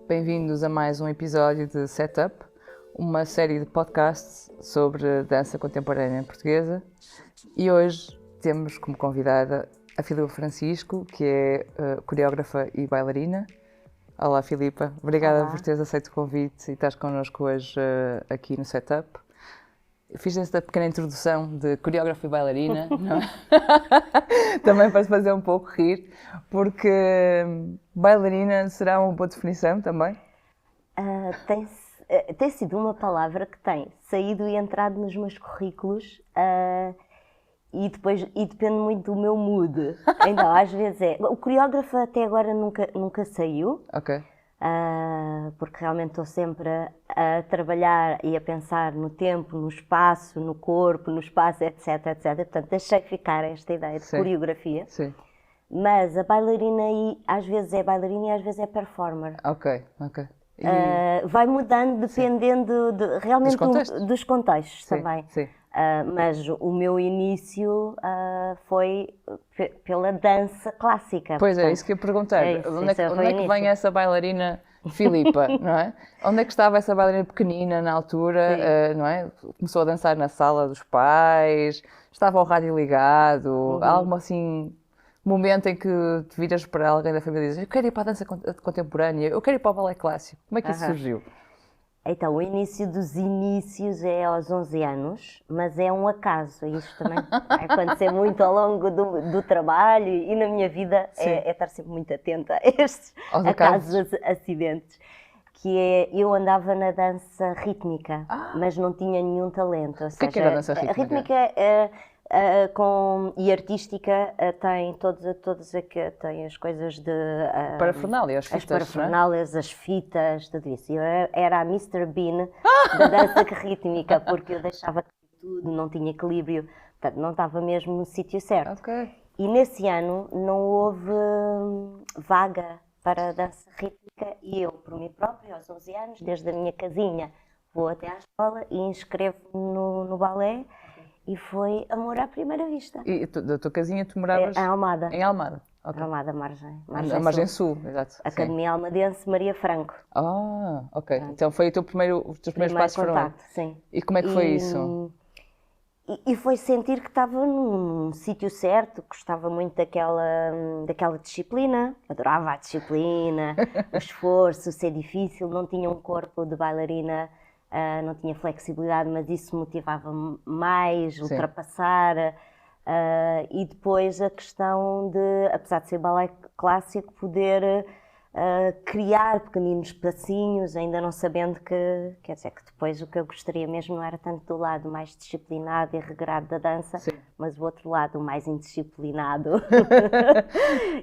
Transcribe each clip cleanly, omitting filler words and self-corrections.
Bem-vindos a mais um episódio de Setup, uma série de podcasts sobre dança contemporânea portuguesa. E hoje temos como convidada a Filipa Francisco, que é coreógrafa e bailarina. Olá, Filipa. Obrigada por teres aceito o convite e estás connosco hoje aqui no Setup. Fiz esta pequena introdução de coreógrafa e bailarina, não é? Também para se fazer um pouco rir, porque bailarina será uma boa definição também? Tem sido uma palavra que tem saído e entrado nos meus currículos e depende muito do meu mood. Então, às vezes é. O coreógrafo até agora nunca saiu. Ok. Porque realmente estou sempre a trabalhar e a pensar no tempo, no espaço, no corpo, no espaço, etc, etc. Portanto, deixei ficar esta ideia de coreografia. Sim. Mas a bailarina às vezes é bailarina e às vezes é performer. Ok. Vai mudando dependendo realmente dos contextos sim, também. Sim. Mas o meu início foi pela dança clássica. Pois portanto, é, isso que eu ia perguntar. Onde é que início. vem essa bailarina Filipa, não é? Onde é que estava essa bailarina pequenina na altura, não é? Começou a dançar na sala dos pais, estava ao rádio ligado, há algum assim momento em que te viras para alguém da família e dizes: eu quero ir para a dança contemporânea, eu quero ir para o balé clássico. Como é que isso surgiu? Então, o início dos inícios é aos 11 anos, mas é um acaso. Isto também vai acontecer muito ao longo do trabalho e na minha vida é estar sempre muito atenta a estes acasos, acidentes. Que é, eu andava na dança rítmica, mas não tinha nenhum talento. Ou seja, que era a dança rítmica? A rítmica e artística tem tem as coisas de parafernália, as fitas, as parafernálias, as fitas, tudo isso. Eu era a Mr. Bean da dança rítmica, porque eu deixava tudo, não tinha equilíbrio, portanto não estava mesmo no sítio certo. Okay. E nesse ano não houve vaga para a dança rítmica e eu, por mim própria, aos 11 anos, desde a minha casinha, vou até à escola e inscrevo-me no balé. E foi amor à primeira vista. E da tua casinha tu moravas? Em Almada. Em Almada, ok. Almada, margem A margem sul, exato. Academia Almadense Maria Franco. Ok. Então foi os teus primeiros passos contacto, foram... sim. E como é que foi isso? E foi sentir que estava num sítio certo, gostava muito daquela disciplina, adorava a disciplina, o esforço, ser difícil, não tinha um corpo de bailarina, não tinha flexibilidade, mas isso motivava-me mais, ultrapassar. E depois a questão de, apesar de ser balé clássico, poder criar pequeninos passinhos, ainda não sabendo que, quer dizer, que depois o que eu gostaria mesmo não era tanto do lado mais disciplinado e regrado da dança, mas o outro lado mais indisciplinado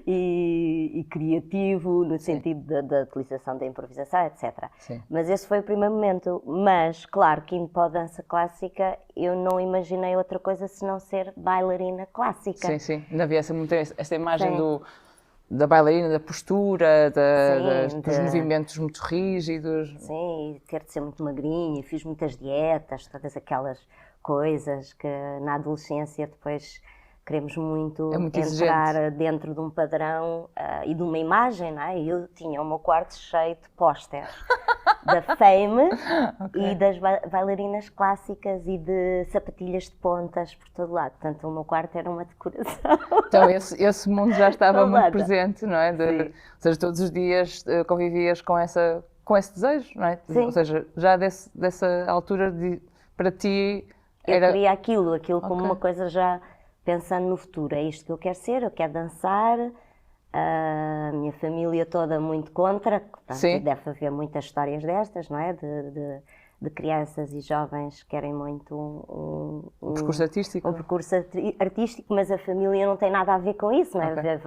e criativo, no sentido da utilização da improvisação, etc. Sim. Mas esse foi o primeiro momento. Mas, claro, que indo para a dança clássica, eu não imaginei outra coisa senão ser bailarina clássica. Sim. Não havia essa imagem da bailarina, da postura, dos movimentos muito rígidos. Sim, e ter de ser muito magrinha, fiz muitas dietas, todas aquelas coisas que na adolescência depois queremos muito entrar dentro de um padrão e de uma imagem, não é? Eu tinha o meu quarto cheio de pósteres da Fame e das bailarinas clásicas e de sapatilhas de pontas por todo lado. Portanto, o meu quarto era uma decoração. Então, esse mundo já estava muito presente, não é? Ou seja, todos os dias convivias com esse desejo, não é? Sim. Ou seja, já dessa altura, para ti... Eu queria aquilo como uma coisa já... Pensando no futuro, é isto que eu quero ser, eu quero dançar, a minha família toda muito contra, portanto, deve haver muitas histórias destas, não é? De crianças e jovens que querem muito um percurso artístico. Um percurso artístico, mas a família não tem nada a ver com isso, não é?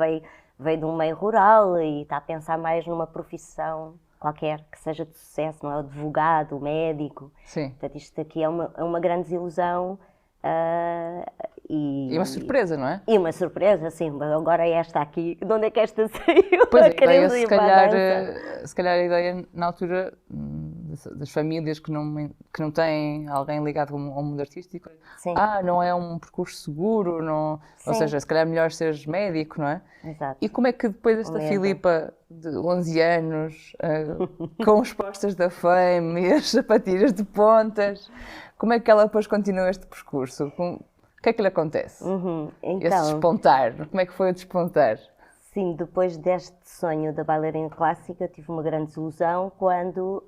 Veio de um meio rural e está a pensar mais numa profissão qualquer que seja de sucesso, não é? O advogado, o médico. Sim. Portanto, isto aqui é uma grande desilusão. E uma surpresa, não é? E uma surpresa, sim, mas agora esta aqui, de onde é que esta saiu? Pois a ideia, Querendo ir para a dança. se calhar a ideia na altura das famílias que não têm alguém ligado ao mundo artístico, Sim. não é um percurso seguro, não, ou Sim. seja, se calhar é melhor seres médico, não é? Exato. E como é que depois esta Filipa de 11 anos, com os postas da Fame e as sapatilhas de pontas, como é que ela depois continua este percurso? O que é que lhe acontece? Esse Então, despontar, como é que foi o despontar? sim, depois deste sonho da bailarina clássica, eu tive uma grande desilusão quando,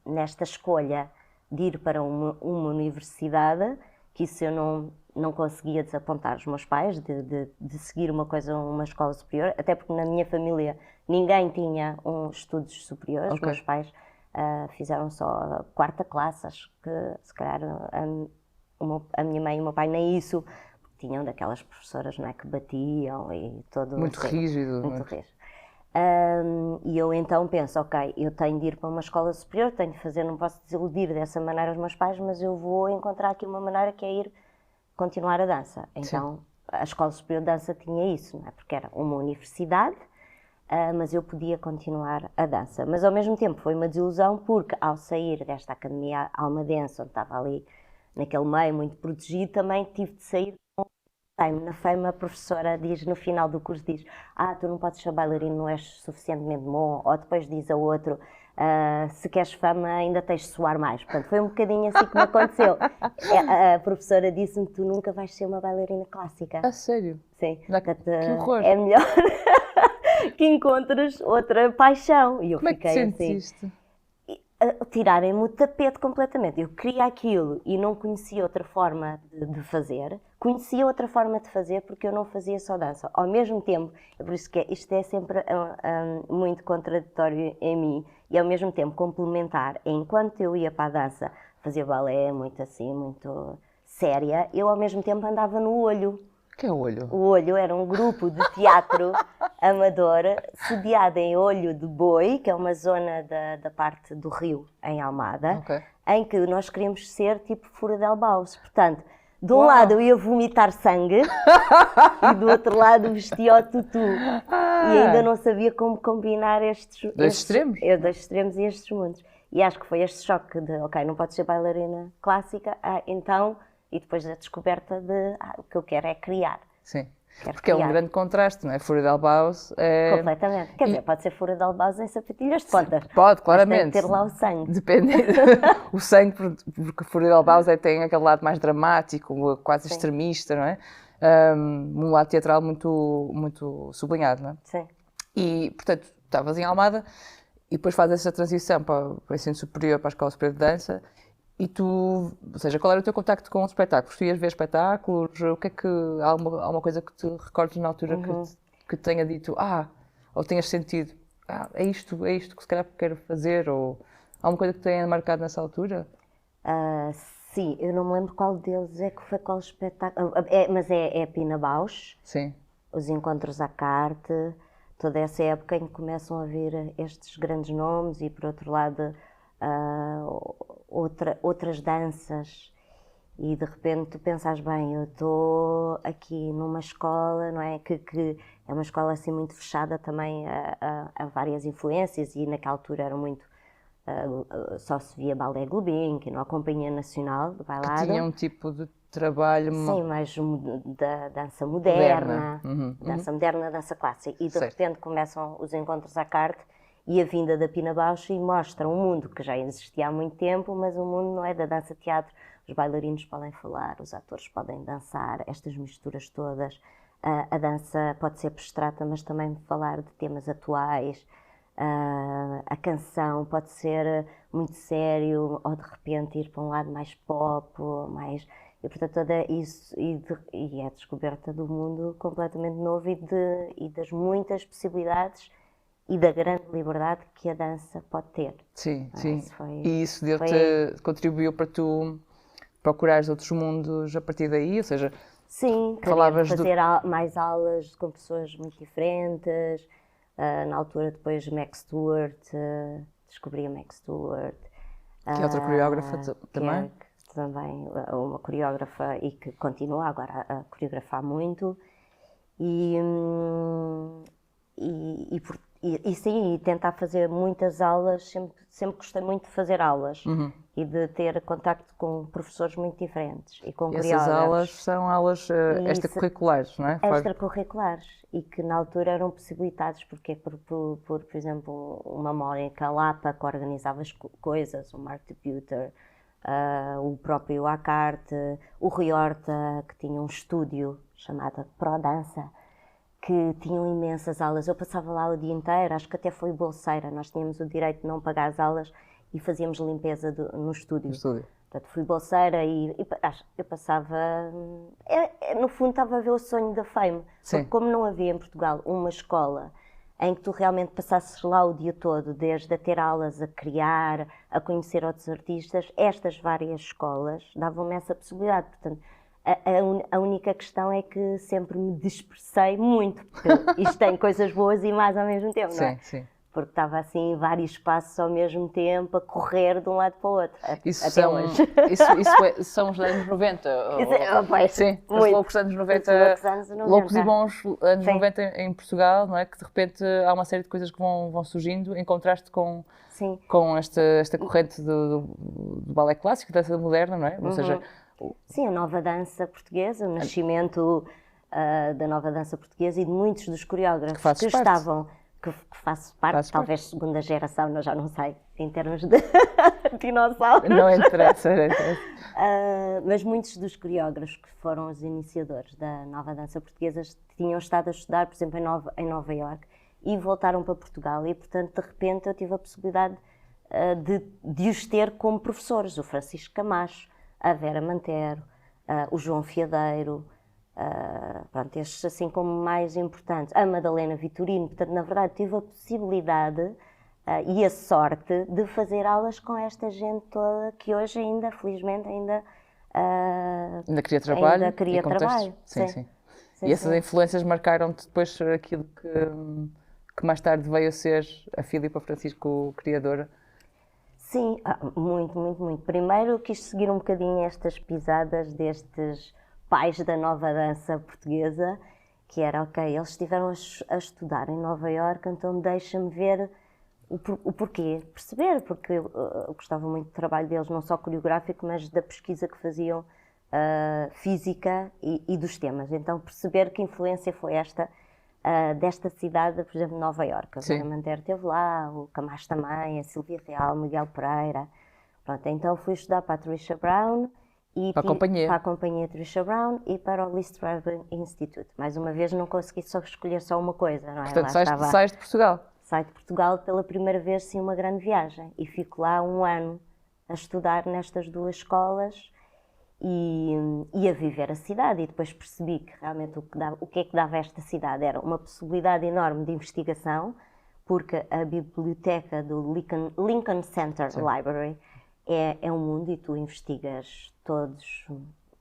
nesta escolha de ir para uma universidade, que isso eu não conseguia desapontar os meus pais, de seguir uma escola superior, até porque na minha família ninguém tinha estudos superiores, Ok. meus pais fizeram só a quarta classe, acho que se calhar a minha mãe e o meu pai nem isso, tinham daquelas professoras, não é, que batiam e todo... Muito assim, rígido. Muito rígido. E eu então penso, ok, eu tenho de ir para uma escola superior, tenho de fazer, não posso desiludir dessa maneira os meus pais, mas eu vou encontrar aqui uma maneira que é ir continuar a dança. Então, a Escola Superior de Dança tinha isso, não é? Porque era uma universidade, mas eu podia continuar a dança. Mas ao mesmo tempo foi uma desilusão porque ao sair desta academia almadense, onde estava ali naquele meio muito protegido, também tive de sair na Fame. A professora diz no final do curso, diz, tu não podes ser bailarino, não és suficientemente bom, ou depois diz a outro, se queres fama ainda tens de suar mais. Portanto, foi um bocadinho assim que me aconteceu. A professora disse-me, tu nunca vais ser uma bailarina clássica. A sério? Sim. Que horror. É melhor que encontres outra paixão. E eu Como é que te fiquei assim, sentiste? tirarem-me o tapete completamente. Eu queria aquilo e não conhecia outra forma de fazer. Conhecia outra forma de fazer porque eu não fazia só dança. Ao mesmo tempo, é por isso que isto é sempre muito contraditório em mim e ao mesmo tempo complementar. Enquanto eu ia para a dança, fazia balé muito assim, muito séria, eu ao mesmo tempo andava no Olho. O que é Olho? O Olho era um grupo de teatro amador sediado em Olho de Boi, que é uma zona da parte do Rio, em Almada, Ok. em que nós queríamos ser tipo Fura del Baus. Portanto, de um lado eu ia vomitar sangue e do outro lado vestia o tutu. E ainda não sabia como combinar estes extremos? Dois extremos e estes mundos. E acho que foi este choque de, ok, não podes ser bailarina clássica, então... E depois a descoberta de, o que eu quero é criar. Sim, Quero porque criar. é um grande contraste, não é? Fura del Baus é... Completamente. Quer dizer, pode ser Fura del Baus em sapatilhas de pontas. Pode, Mas claramente. tem que ter lá o sangue. Depende. O sangue, porque Fura del Baus tem aquele lado mais dramático, quase extremista, não é? Um lado teatral muito sublinhado, não é? Sim. E, portanto, estavas em Almada e depois fazes essa transição para o ensino superior, para a Escola Superior de Dança. E tu, ou seja, qual era o teu contacto com os espetáculos? Tu ias ver espetáculos? O que é que, há alguma coisa que te recordes na altura que te tenha dito, ou tenhas sentido, é isto que se calhar quero fazer, ou há alguma coisa que te tenha marcado nessa altura? Sim, eu não me lembro qual deles é que foi qual espetáculo, mas é Pina Bausch, Sim. os encontros à carte, toda essa época em que começam a vir estes grandes nomes e por outro lado outras danças e de repente tu pensas bem, eu estou aqui numa escola, não é? Que é uma escola assim muito fechada também a várias influências e naquela altura era muito, só se via balé Gulbenkian, a Companhia Nacional de Bailado. Que tinha um tipo de trabalho... Sim, mais da dança moderna, dança moderna, dança clássica. E de repente começam os encontros à carte e a vinda da Pina Bausch e mostra um mundo que já existia há muito tempo, mas o mundo não é da dança-teatro. Os bailarinos podem falar, os atores podem dançar, estas misturas todas. A dança pode ser abstrata, mas também falar de temas atuais. A canção pode ser muito sério ou de repente ir para um lado mais pop, mais... E portanto toda isso e é a descoberta do mundo completamente novo e das muitas possibilidades e da grande liberdade que a dança pode ter. Sim, sim. E isso contribuiu para tu procurares outros mundos a partir daí, ou seja... Sim, queria fazer mais aulas com pessoas muito diferentes. Na altura depois Max Stewart, descobri a Max Stewart. Que é outra coreógrafa também? também uma coreógrafa e que continua agora a coreografar muito. E sim, e tentar fazer muitas aulas, sempre gostei muito de fazer aulas e de ter contacto com professores muito diferentes e com Essas coreógrafos. aulas são aulas extracurriculares, não é? Extracurriculares e que na altura eram possibilitados, porque por exemplo, uma Mónica Lapa que organizava as coisas, o Mark Debuter, o próprio Acarte, o Rui Horta, que tinha um estúdio chamado Pro Dança, que tinham imensas aulas. Eu passava lá o dia inteiro, acho que até fui bolseira. Nós tínhamos o direito de não pagar as aulas e fazíamos limpeza no estúdio. Portanto, fui bolseira e eu passava... no fundo, estava a ver o sonho da Fame. Porque como não havia em Portugal uma escola em que tu realmente passasses lá o dia todo, desde a ter aulas, a criar, a conhecer outros artistas, estas várias escolas davam-me essa possibilidade. Portanto, a única questão é que sempre me dispersei muito, porque isto tem coisas boas e más ao mesmo tempo, não é? Sim. Porque estava assim em vários espaços ao mesmo tempo, a correr de um lado para o outro, isso até hoje. Isso são os anos 90? Sim, os loucos anos 90, loucos e bons anos 90 em Portugal, não é? Que de repente há uma série de coisas que vão surgindo em contraste com esta corrente do balé clássico, dança moderna, não é? Ou seja, sim, a nova dança portuguesa, o nascimento da nova dança portuguesa e de muitos dos coreógrafos que estavam, que faço parte, talvez segunda geração, eu já não sei, em termos de dinossauro. Não interessa. Mas muitos dos coreógrafos que foram os iniciadores da nova dança portuguesa tinham estado a estudar, por exemplo, em Nova Iorque e voltaram para Portugal e, portanto, de repente eu tive a possibilidade de os ter como professores, o Francisco Camacho, a Vera Mantero, o João Fiadeiro, pronto, estes assim como mais importantes, a Madalena Vitorino. Portanto, na verdade, tive a possibilidade e a sorte de fazer aulas com esta gente toda que hoje ainda, felizmente, ainda cria trabalho. Ainda cria trabalho. Sim. E essas influências marcaram-te depois aquilo que mais tarde veio a ser a Filipa Francisco criadora? Sim, muito. Primeiro quis seguir um bocadinho estas pisadas destes pais da nova dança portuguesa, que era, ok, eles estiveram a estudar em Nova Iorque, então deixa-me ver o porquê, perceber, porque eu gostava muito do trabalho deles, não só coreográfico, mas da pesquisa que faziam física e dos temas. Então perceber que influência foi esta desta cidade, por exemplo, Nova Iorque. A Vera Mantero esteve lá, o Camacho também, a Silvia Real, Miguel Pereira. Pronto, então fui estudar para a Trisha Brown e para a companhia Trisha Brown e para o Lee Strasberg Institute. Mais uma vez não consegui só escolher só uma coisa, não é? Portanto, sais de Portugal? Saio de Portugal pela primeira vez, sim, uma grande viagem e fico lá um ano a estudar nestas duas escolas e a viver a cidade, e depois percebi que realmente o que é que dava a esta cidade era uma possibilidade enorme de investigação, porque a biblioteca do Lincoln Center Library é um mundo e tu investigas todos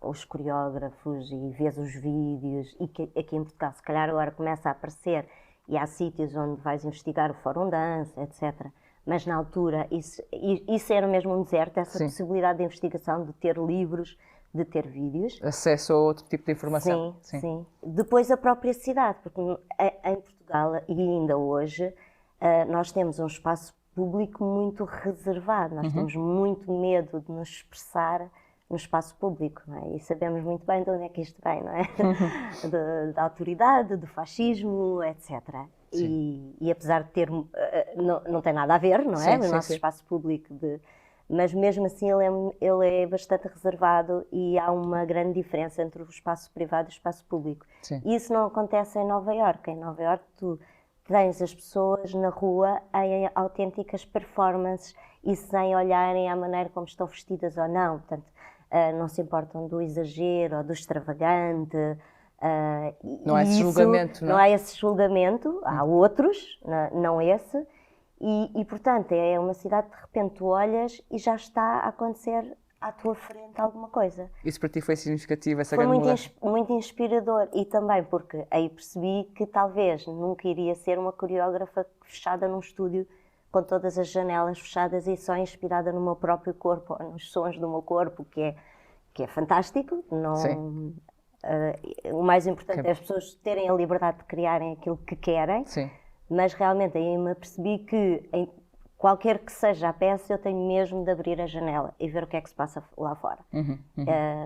os coreógrafos e vês os vídeos, e que aqui em Portugal se calhar agora começa a aparecer e há sítios onde vais investigar o Fórum Dança, etc. Mas na altura isso era mesmo um deserto, essa possibilidade de investigação, de ter livros, de ter vídeos. Acesso a outro tipo de informação. Sim. Depois a própria cidade, porque em Portugal e ainda hoje nós temos um espaço público muito reservado, nós temos muito medo de nos expressar no espaço público, não é? E sabemos muito bem de onde é que isto vem, não é? Da autoridade, do fascismo, etc. E apesar de ter, não tem nada a ver, não é? O nosso espaço público, mas mesmo assim ele é bastante reservado e há uma grande diferença entre o espaço privado e o espaço público. E isso não acontece em Nova Iorque. Em Nova Iorque tu tens as pessoas na rua em autênticas performances e sem olharem à maneira como estão vestidas ou não. Portanto, não se importam do exagero ou do extravagante. Não há esse julgamento, não? Não há esse julgamento, há outros, não esse. E, portanto, é uma cidade que de repente tu olhas e já está a acontecer à tua frente alguma coisa. Isso para ti foi significativo, essa grande mudança? Foi muito inspirador, e também porque aí percebi que talvez nunca iria ser uma coreógrafa fechada num estúdio com todas as janelas fechadas e só inspirada no meu próprio corpo, ou nos sons do meu corpo, que é fantástico. Não, o mais importante é as pessoas terem a liberdade de criarem aquilo que querem, Sim. mas realmente aí me apercebi que qualquer que seja a peça, eu tenho mesmo de abrir a janela e ver o que é que se passa lá fora.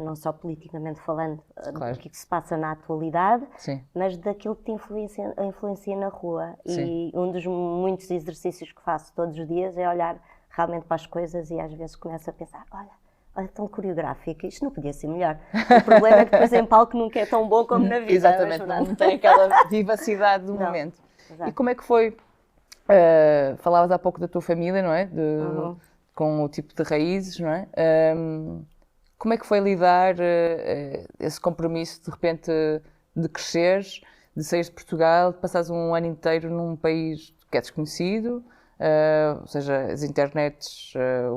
Não só politicamente falando, Claro. do que se passa na atualidade, Sim. mas daquilo que te influencia na rua. Sim. E um dos muitos exercícios que faço todos os dias é olhar realmente para as coisas e às vezes começo a pensar, olha, tão coreográfica, isto não podia ser melhor. O problema é que depois em palco nunca é tão bom como na vida. Exatamente, não tem aquela vivacidade do momento. Exato. E como é que foi? Falavas há pouco da tua família, não é? Com o tipo de raízes, não é? Como é que foi lidar esse compromisso de repente de cresceres, de sair de Portugal, de passares um ano inteiro num país que é desconhecido, ou seja, as internets,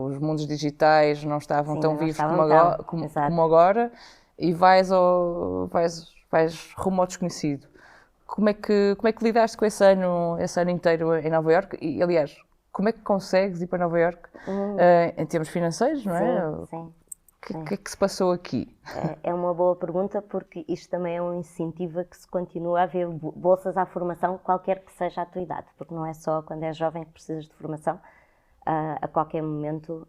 os mundos digitais não estavam Sim, tão não vivos estavam como agora, e vais rumo ao desconhecido. Como é que lidaste com esse ano inteiro em Nova Iorque? E, aliás, como é que consegues ir para Nova Iorque em termos financeiros, não é? Sim. O que é que se passou aqui? É uma boa pergunta, porque isto também é um incentivo a que se continue a haver bolsas à formação, qualquer que seja a tua idade, porque não é só quando és jovem que precisas de formação. A qualquer momento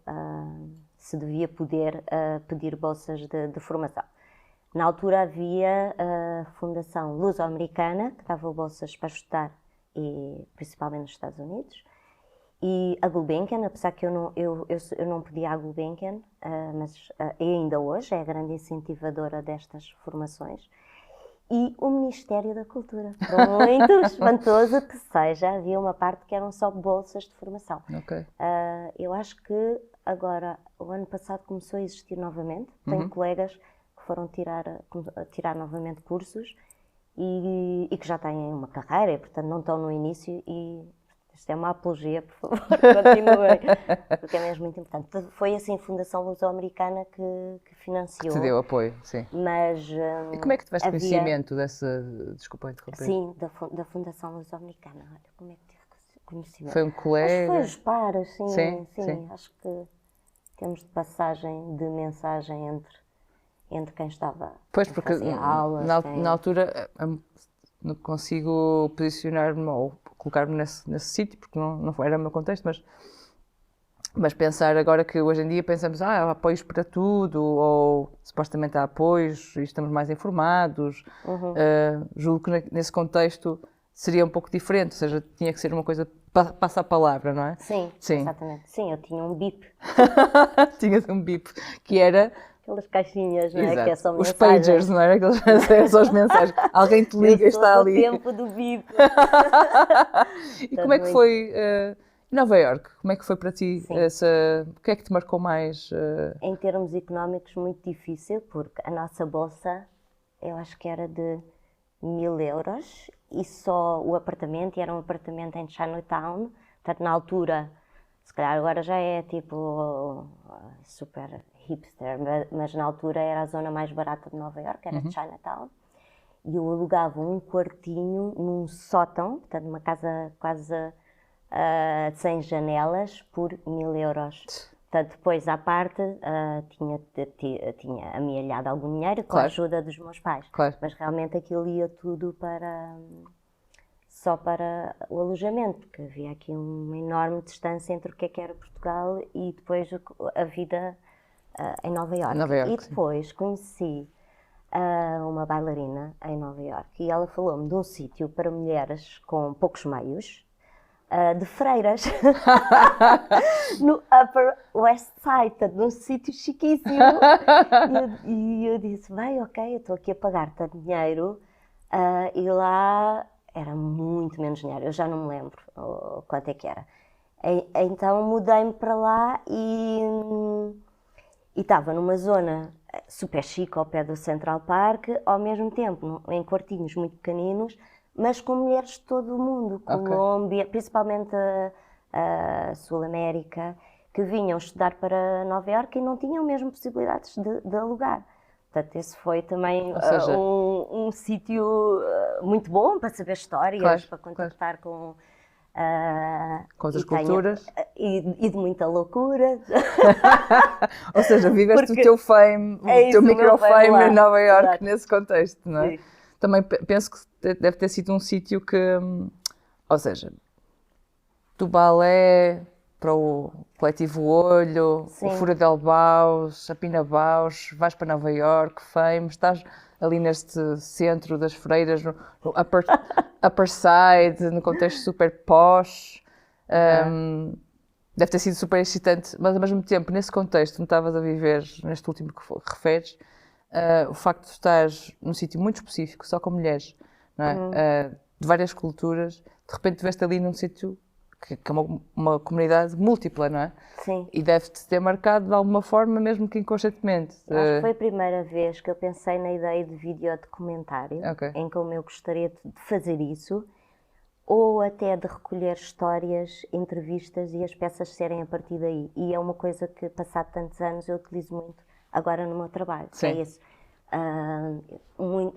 se devia poder pedir bolsas de formação. Na altura havia a Fundação Luso-Americana, que dava bolsas para estudar, e principalmente nos Estados Unidos, e a Gulbenkian, apesar que eu não pedia a Gulbenkian, mas ainda hoje é a grande incentivadora destas formações, e o Ministério da Cultura. Por muito espantoso que seja, havia uma parte que eram só bolsas de formação. Okay. Eu acho que agora, o ano passado começou a existir novamente, tenho colegas que foram tirar novamente cursos e que já têm uma carreira e, portanto, não estão no início e isto é uma apologia, por favor, continuem, porque é mesmo muito importante. Foi assim a Fundação Luso-Americana que financiou. Que te deu apoio, sim. Mas, e como é que tiveste conhecimento dessa... Desculpa interromper. Sim, da Fundação Luso-Americana. Olha, como é que tive conhecimento? Foi um colega? Acho que foi os pares, sim. Sim. Acho que temos de passagem de mensagem entre quem estava pois, a porque fazer aulas. Na altura não consigo posicionar-me ou colocar-me nesse sítio, porque não era o meu contexto, mas pensar agora que hoje em dia pensamos, há apoios para tudo, ou supostamente há apoios e estamos mais informados. Julgo que nesse contexto seria um pouco diferente, ou seja, tinha que ser uma coisa passa a palavra, não é? Sim, exatamente. Sim, eu tinha um bip. Tinha um bip, que era... Aquelas caixinhas, não é? Exato. Que é só os mensagens. pagers, não era? Aquelas só as mensagens. Alguém te liga e está ali. O tempo do bip. E como é que foi Nova Iorque? Como é que foi para ti? O que é que te marcou mais? Em termos económicos, muito difícil, porque a nossa bolsa, eu acho que era de 1.000 euros e só o apartamento, e era um apartamento em Chinatown, portanto na altura, se calhar agora já é tipo super hipster, mas na altura era a zona mais barata de Nova Iorque, era Chinatown, e eu alugava um quartinho num sótão, portanto uma casa quase sem janelas, por 1.000 euros. Portanto, depois à parte tinha amealhado algum dinheiro com a ajuda dos meus pais, mas realmente aquilo ia tudo só para o alojamento, porque havia aqui uma enorme distância entre o que era Portugal e depois a vida em Nova Iorque. E depois conheci uma bailarina em Nova Iorque e ela falou-me de um sítio para mulheres com poucos meios, de freiras, no Upper West Side, num sítio chiquíssimo. E eu disse, bem, ok, eu estou aqui a pagar tanto dinheiro, e lá era muito menos dinheiro, eu já não me lembro quanto é que era. Então mudei-me para lá e estava numa zona super chique ao pé do Central Park, ao mesmo tempo em quartinhos muito pequeninos, mas com mulheres de todo o mundo, Colômbia, principalmente a Sul-América, que vinham estudar para Nova Iorque e não tinham mesmo possibilidades de alugar. Portanto, esse foi também um sítio muito bom para saber histórias, para contactar com Com outras e culturas. E de muita loucura. Ou seja, viveste Porque o teu fame, é o teu isso, o meu microfame fame lá. em Nova Iorque Exato. nesse contexto, não é? Sim. Também penso que deve ter sido um sítio que, ou seja, do balé para o Coletivo Olho, o Sim. Fura del Baus, a Pina Baus, vais para Nova Iorque, Fame, estás ali neste centro das freiras, no upper Side, no contexto super posh. Deve ter sido super excitante, mas ao mesmo tempo, nesse contexto que estavas a viver, neste último que referes, o facto de estares num sítio muito específico, só com mulheres, não é? De várias culturas, de repente veste ali num sítio que é uma comunidade múltipla, não é? Sim. E deve-te ter marcado de alguma forma, mesmo que inconscientemente. Acho que foi a primeira vez que eu pensei na ideia de videodocumentário, Ok. em como eu gostaria de fazer isso, ou até de recolher histórias, entrevistas e as peças serem a partir daí. E é uma coisa que, passado tantos anos, eu utilizo muito agora no meu trabalho, que é Sim. isso.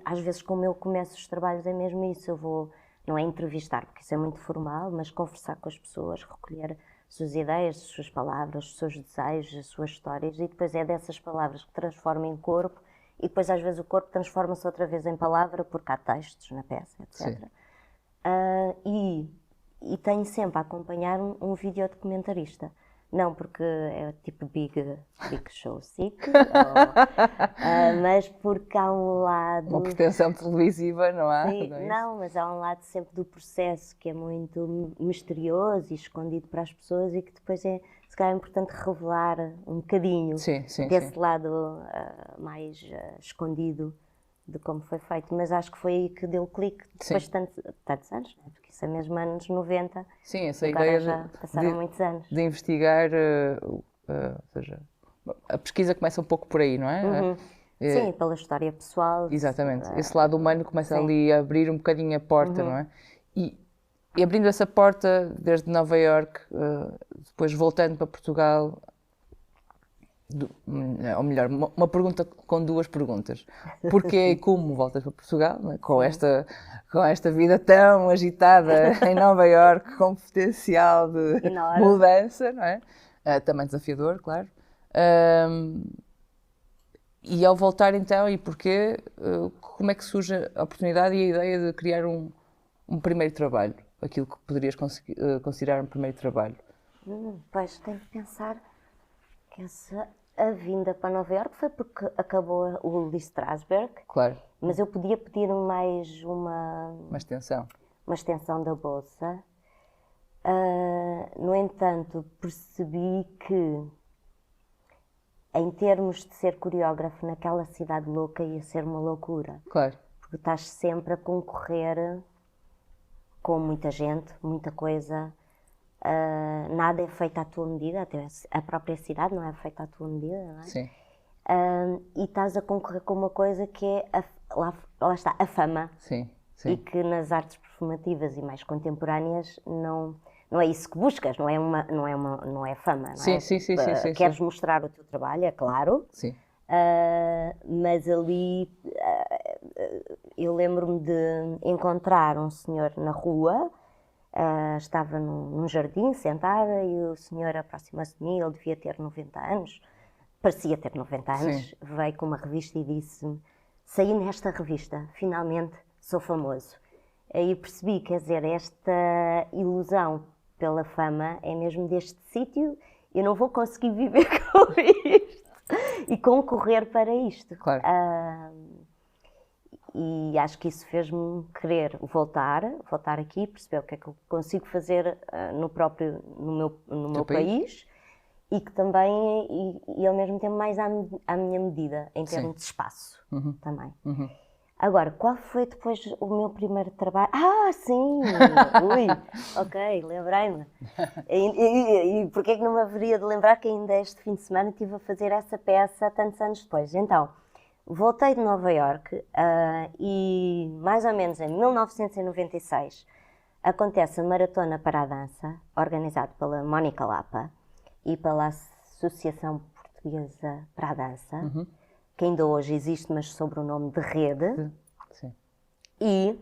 Às vezes, como eu começo os trabalhos, é mesmo isso. Eu vou, não é entrevistar, porque isso é muito formal, mas conversar com as pessoas, recolher as suas ideias, as suas palavras, os seus desejos, as suas histórias, e depois é dessas palavras que transformam em corpo, e depois às vezes o corpo transforma-se outra vez em palavra, porque há textos na peça, etc. Sim. E tenho sempre a acompanhar um videodocumentarista. Não porque é tipo Big Show Sick, mas porque há um lado... Uma pretensão televisiva, não há? Sim, não, mas há um lado sempre do processo que é muito misterioso e escondido para as pessoas e que depois é, se calhar, importante revelar um bocadinho desse lado mais escondido de como foi feito. Mas acho que foi aí que deu o clique depois de tantos anos, não é? Porque isso é mesmo anos 90. Sim, essa agora ideia já passaram muitos anos. de investigar, ou seja, a pesquisa começa um pouco por aí, não é? Sim, pela história pessoal. Exatamente. Esse lado humano começa ali a abrir um bocadinho a porta, não é? E abrindo essa porta desde Nova Iorque, depois voltando para Portugal, ou melhor, uma pergunta com duas perguntas. Porquê e como voltas para Portugal, não é? Com esta vida tão agitada em Nova Iorque, com potencial de mudança, não é? Também desafiador, claro. E ao voltar então, e porquê, como é que surge a oportunidade e a ideia de criar um primeiro trabalho? Aquilo que poderias considerar um primeiro trabalho? Pois, tenho que pensar que a vinda para Nova Iorque foi porque acabou o Lee Strasberg. Claro. Mas eu podia pedir mais uma extensão. Uma extensão da bolsa. No entanto, percebi que em termos de ser coreógrafo naquela cidade louca ia ser uma loucura. Claro. Porque estás sempre a concorrer com muita gente, muita coisa. Nada é feito à tua medida, até a própria cidade não é feita à tua medida, não é? Sim. E estás a concorrer com uma coisa que é, lá está, a fama. Sim. E que nas artes performativas e mais contemporâneas não é isso que buscas, não é fama, não é? Sim. Queres mostrar o teu trabalho, é claro. Sim. Mas ali eu lembro-me de encontrar um senhor na rua, estava num jardim sentada e o senhor aproximou-se de mim, ele devia ter 90 anos, parecia ter 90 anos, Sim. veio com uma revista e disse-me: saí nesta revista, finalmente sou famoso. Aí percebi, quer dizer, esta ilusão pela fama é mesmo deste sítio, eu não vou conseguir viver com isto e concorrer para isto. Claro. E acho que isso fez-me querer voltar aqui, perceber o que é que eu consigo fazer no meu país e que também, e ao mesmo tempo mais à minha medida, em termos de espaço também. Agora, qual foi depois o meu primeiro trabalho? Sim! Ui! Ok, lembrei-me. E porquê que não me haveria de lembrar que ainda este fim de semana estive a fazer essa peça tantos anos depois? Então, voltei de Nova Iorque e mais ou menos em 1996 acontece a Maratona para a Dança, organizado pela Mónica Lapa e pela Associação Portuguesa para a Dança, que ainda hoje existe, mas sob o nome de Rede. Sim. E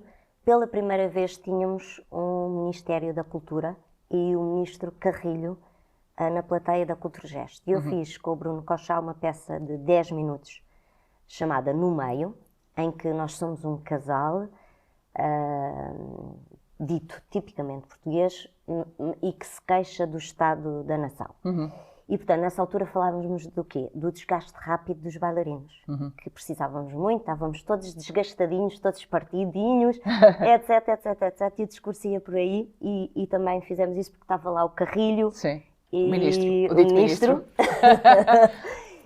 pela primeira vez tínhamos um Ministério da Cultura e o Ministro Carrilho na plateia da Culturgest. E eu fiz com o Bruno Cochá uma peça de 10 minutos chamada No Meio, em que nós somos um casal dito tipicamente português e que se queixa do estado da nação. E, portanto, nessa altura falávamos do quê? Do desgaste rápido dos bailarinos, que precisávamos muito, estávamos todos desgastadinhos, todos partidinhos, etc, etc, etc. E o discurso ia por aí e também fizemos isso porque estava lá o Carrilho. Sim. E o dito ministro.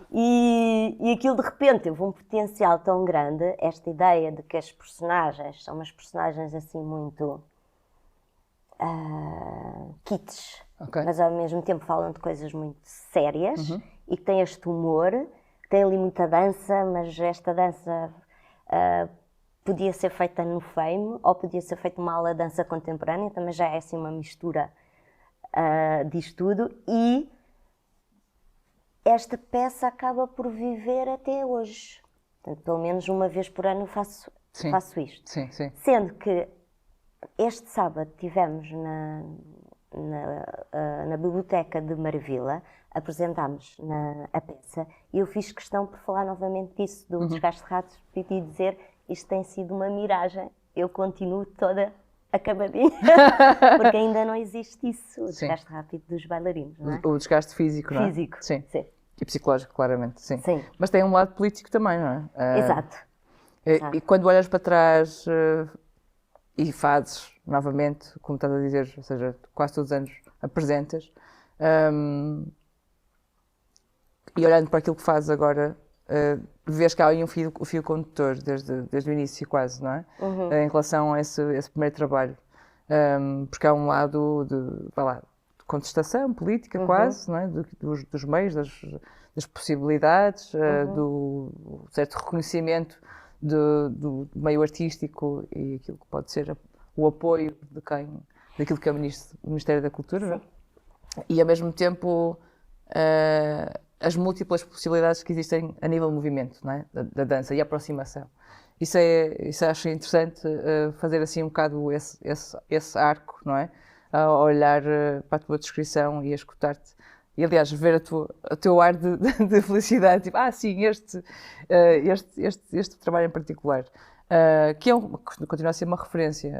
E aquilo de repente teve um potencial tão grande, esta ideia de que as personagens são umas personagens assim muito kits, mas ao mesmo tempo falam de coisas muito sérias e que têm este humor, que tem ali muita dança, mas esta dança podia ser feita no Fame ou podia ser feita uma aula de dança contemporânea, também já é assim uma mistura disto tudo, e esta peça acaba por viver até hoje. Portanto, pelo menos uma vez por ano faço isto. Sim, sim. Sendo que este sábado tivemos na Biblioteca de Marvila, apresentámos a peça e eu fiz questão por falar novamente disso, do desgaste rápido, e dizer isto tem sido uma miragem. Eu continuo toda acabadinha, porque ainda não existe isso, o desgaste rápido dos bailarinos, não é? O desgaste físico, não é? Físico, sim. sim. E psicológico, claramente, sim. Sim. Mas tem um lado político também, não é? Exato. E quando olhas para trás e fazes novamente, como estás a dizer, ou seja, quase todos os anos apresentas, e olhando para aquilo que fazes agora, vês que há aí um fio condutor desde o início quase, não é? Em relação a esse primeiro trabalho. Porque há um lado de contestação política quase, não é? dos meios, das possibilidades, do certo reconhecimento do meio artístico e aquilo que pode ser o apoio daquilo que é o Ministério da Cultura. E ao mesmo tempo as múltiplas possibilidades que existem a nível de movimento, não é? da dança e a aproximação. Isso acho interessante, fazer assim um bocado esse arco, não é? A olhar para a tua descrição e a escutar-te. E, aliás, ver o teu ar de felicidade, tipo, sim, este trabalho em particular, que continua a ser uma referência,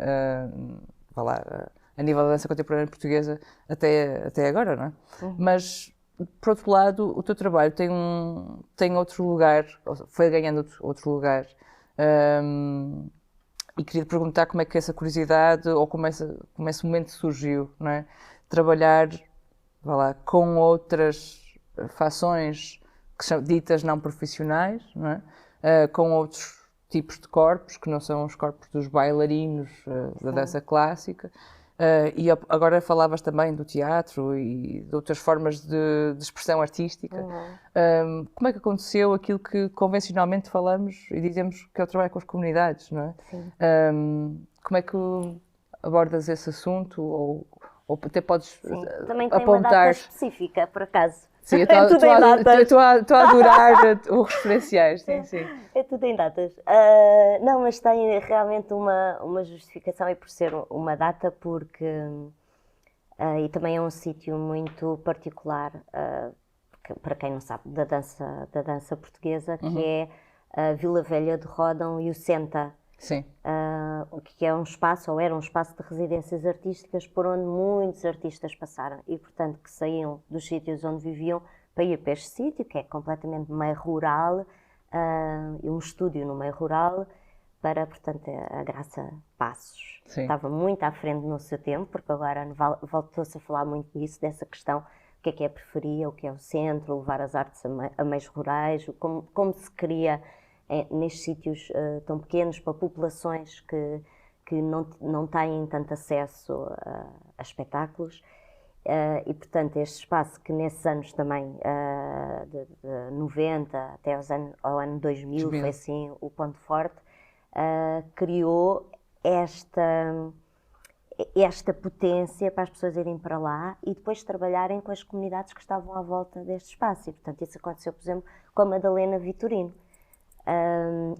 a nível da dança contemporânea portuguesa até agora, não é? Mas, por outro lado, o teu trabalho tem outro lugar, foi ganhando outro lugar, e queria te perguntar como é que essa curiosidade, ou como esse momento surgiu, não é? Trabalhar com outras fações que são ditas não profissionais, não é? Com outros tipos de corpos, que não são os corpos dos bailarinos da dança clássica. E agora falavas também do teatro e de outras formas de expressão artística. Como é que aconteceu aquilo que convencionalmente falamos e dizemos que é o trabalho com as comunidades, não é? Como é que abordas esse assunto? Ou até podes também tem apontar... uma data específica, por acaso. Sim, eu estou a adorar os referenciais, sim. É tudo em datas. Não, mas tem realmente uma justificação, e por ser uma data, porque e também é um sítio muito particular, para quem não sabe, da dança portuguesa, que é a Vila Velha de Ródão e o Senta. Sim. Que é um espaço, ou era um espaço de residências artísticas por onde muitos artistas passaram e, portanto, que saíam dos sítios onde viviam para ir para este sítio, que é completamente meio rural, um estúdio no meio rural, para, portanto, a Graça Passos. Sim. Estava muito à frente no seu tempo, porque agora voltou-se a falar muito disso, dessa questão, o que é a periferia, o que é o centro, levar as artes a meios rurais, como se cria nestes sítios tão pequenos, para populações que não têm tanto acesso a espetáculos. E, portanto, este espaço que nesses anos também, de 90 até ao ano 2000, foi assim o ponto forte, criou esta potência para as pessoas irem para lá e depois trabalharem com as comunidades que estavam à volta deste espaço. E, portanto, isso aconteceu, por exemplo, com a Madalena Vitorino.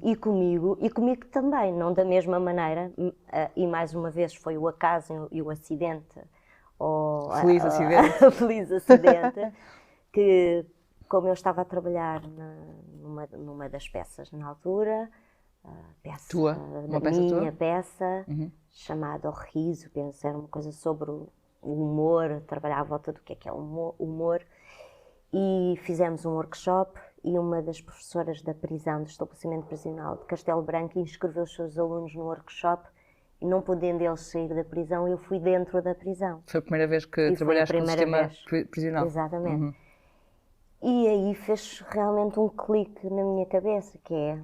E comigo também, não da mesma maneira, e mais uma vez foi o acaso e o acidente, Feliz acidente. feliz acidente, que como eu estava a trabalhar numa das peças na altura, Uma peça minha tua? peça, chamada O Riso, penso, era uma coisa sobre o humor, trabalhar à volta do que é o humor, e fizemos um workshop e uma das professoras da prisão, do estabelecimento prisional de Castelo Branco, inscreveu os seus alunos no workshop e não podendo eles sair da prisão, eu fui dentro da prisão. Foi a primeira vez que E foi a trabalhaste com o primeira sistema prisional. Exatamente. E aí fez realmente um clique na minha cabeça, que é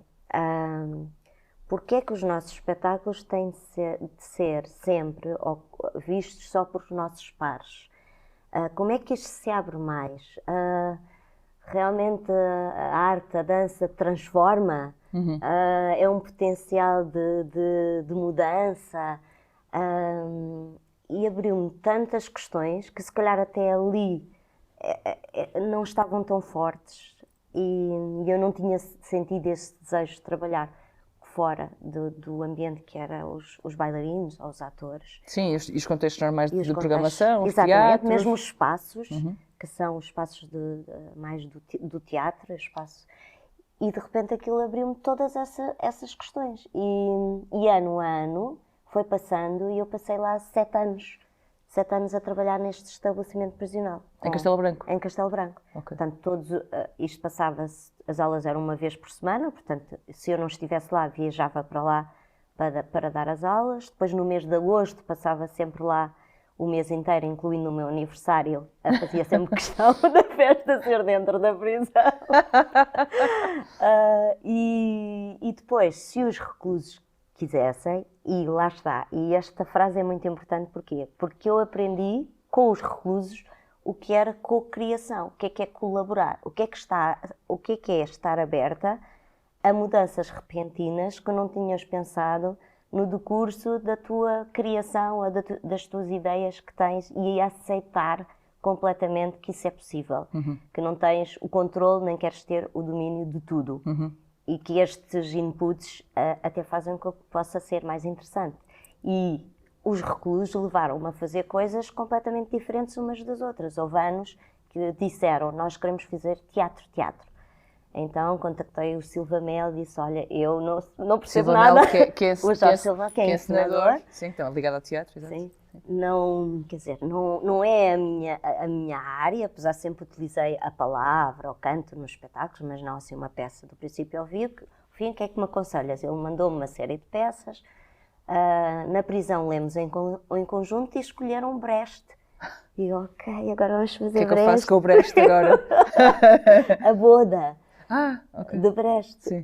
porque é que os nossos espetáculos têm de ser sempre vistos só por nossos pares? Como é que isto se abre mais? Realmente a arte, a dança transforma? É um potencial de mudança? E abriu-me tantas questões que se calhar até ali não estavam tão fortes e eu não tinha sentido esse desejo de trabalhar fora do ambiente que era os bailarinos ou os atores. Sim, e os contextos normais de contextos, programação, os exatamente, teatros. mesmo os espaços, que são os espaços mais do teatro, espaço, e de repente aquilo abriu-me todas essas questões. E ano a ano foi passando e eu passei lá 7 anos. 7 anos a trabalhar neste estabelecimento prisional. Em Castelo Branco? Em Castelo Branco. Okay. Portanto, isto passava-se, as aulas eram uma vez por semana, portanto, se eu não estivesse lá, viajava para lá para dar as aulas. Depois, no mês de agosto, passava sempre lá o mês inteiro, incluindo o meu aniversário. Fazia sempre questão da festa ser dentro da prisão. E depois, se os reclusos quisessem, e lá está, e esta frase é muito importante, porquê? Porque eu aprendi com os reclusos o que era co-criação, o que é colaborar, o que é estar aberta a mudanças repentinas que não tinhas pensado no decurso da tua criação, ou das tuas ideias que tens, e aceitar completamente que isso é possível, que não tens o controle nem queres ter o domínio de tudo. E que estes inputs até fazem com que possa ser mais interessante. E os reclusos levaram-me a fazer coisas completamente diferentes umas das outras. Houve anos que disseram, nós queremos fazer teatro. Então contactei o Silva Mel e disse, olha, eu não percebo Silva nada. Mel, que é o Jorge Silva, que é encenador. Sim, então, ligado ao teatro, exato. Sim. Não, quer dizer, não é a minha área, apesar de sempre utilizei a palavra, o canto nos espetáculos, mas não assim uma peça do princípio ao fim. O que é que me aconselhas? Ele mandou-me uma série de peças, na prisão lemos em conjunto e escolheram Brecht. E eu, ok, agora vamos fazer Brecht. O que é que eu faço com o Brecht agora? A Boda. Ok. De Brecht. Sim.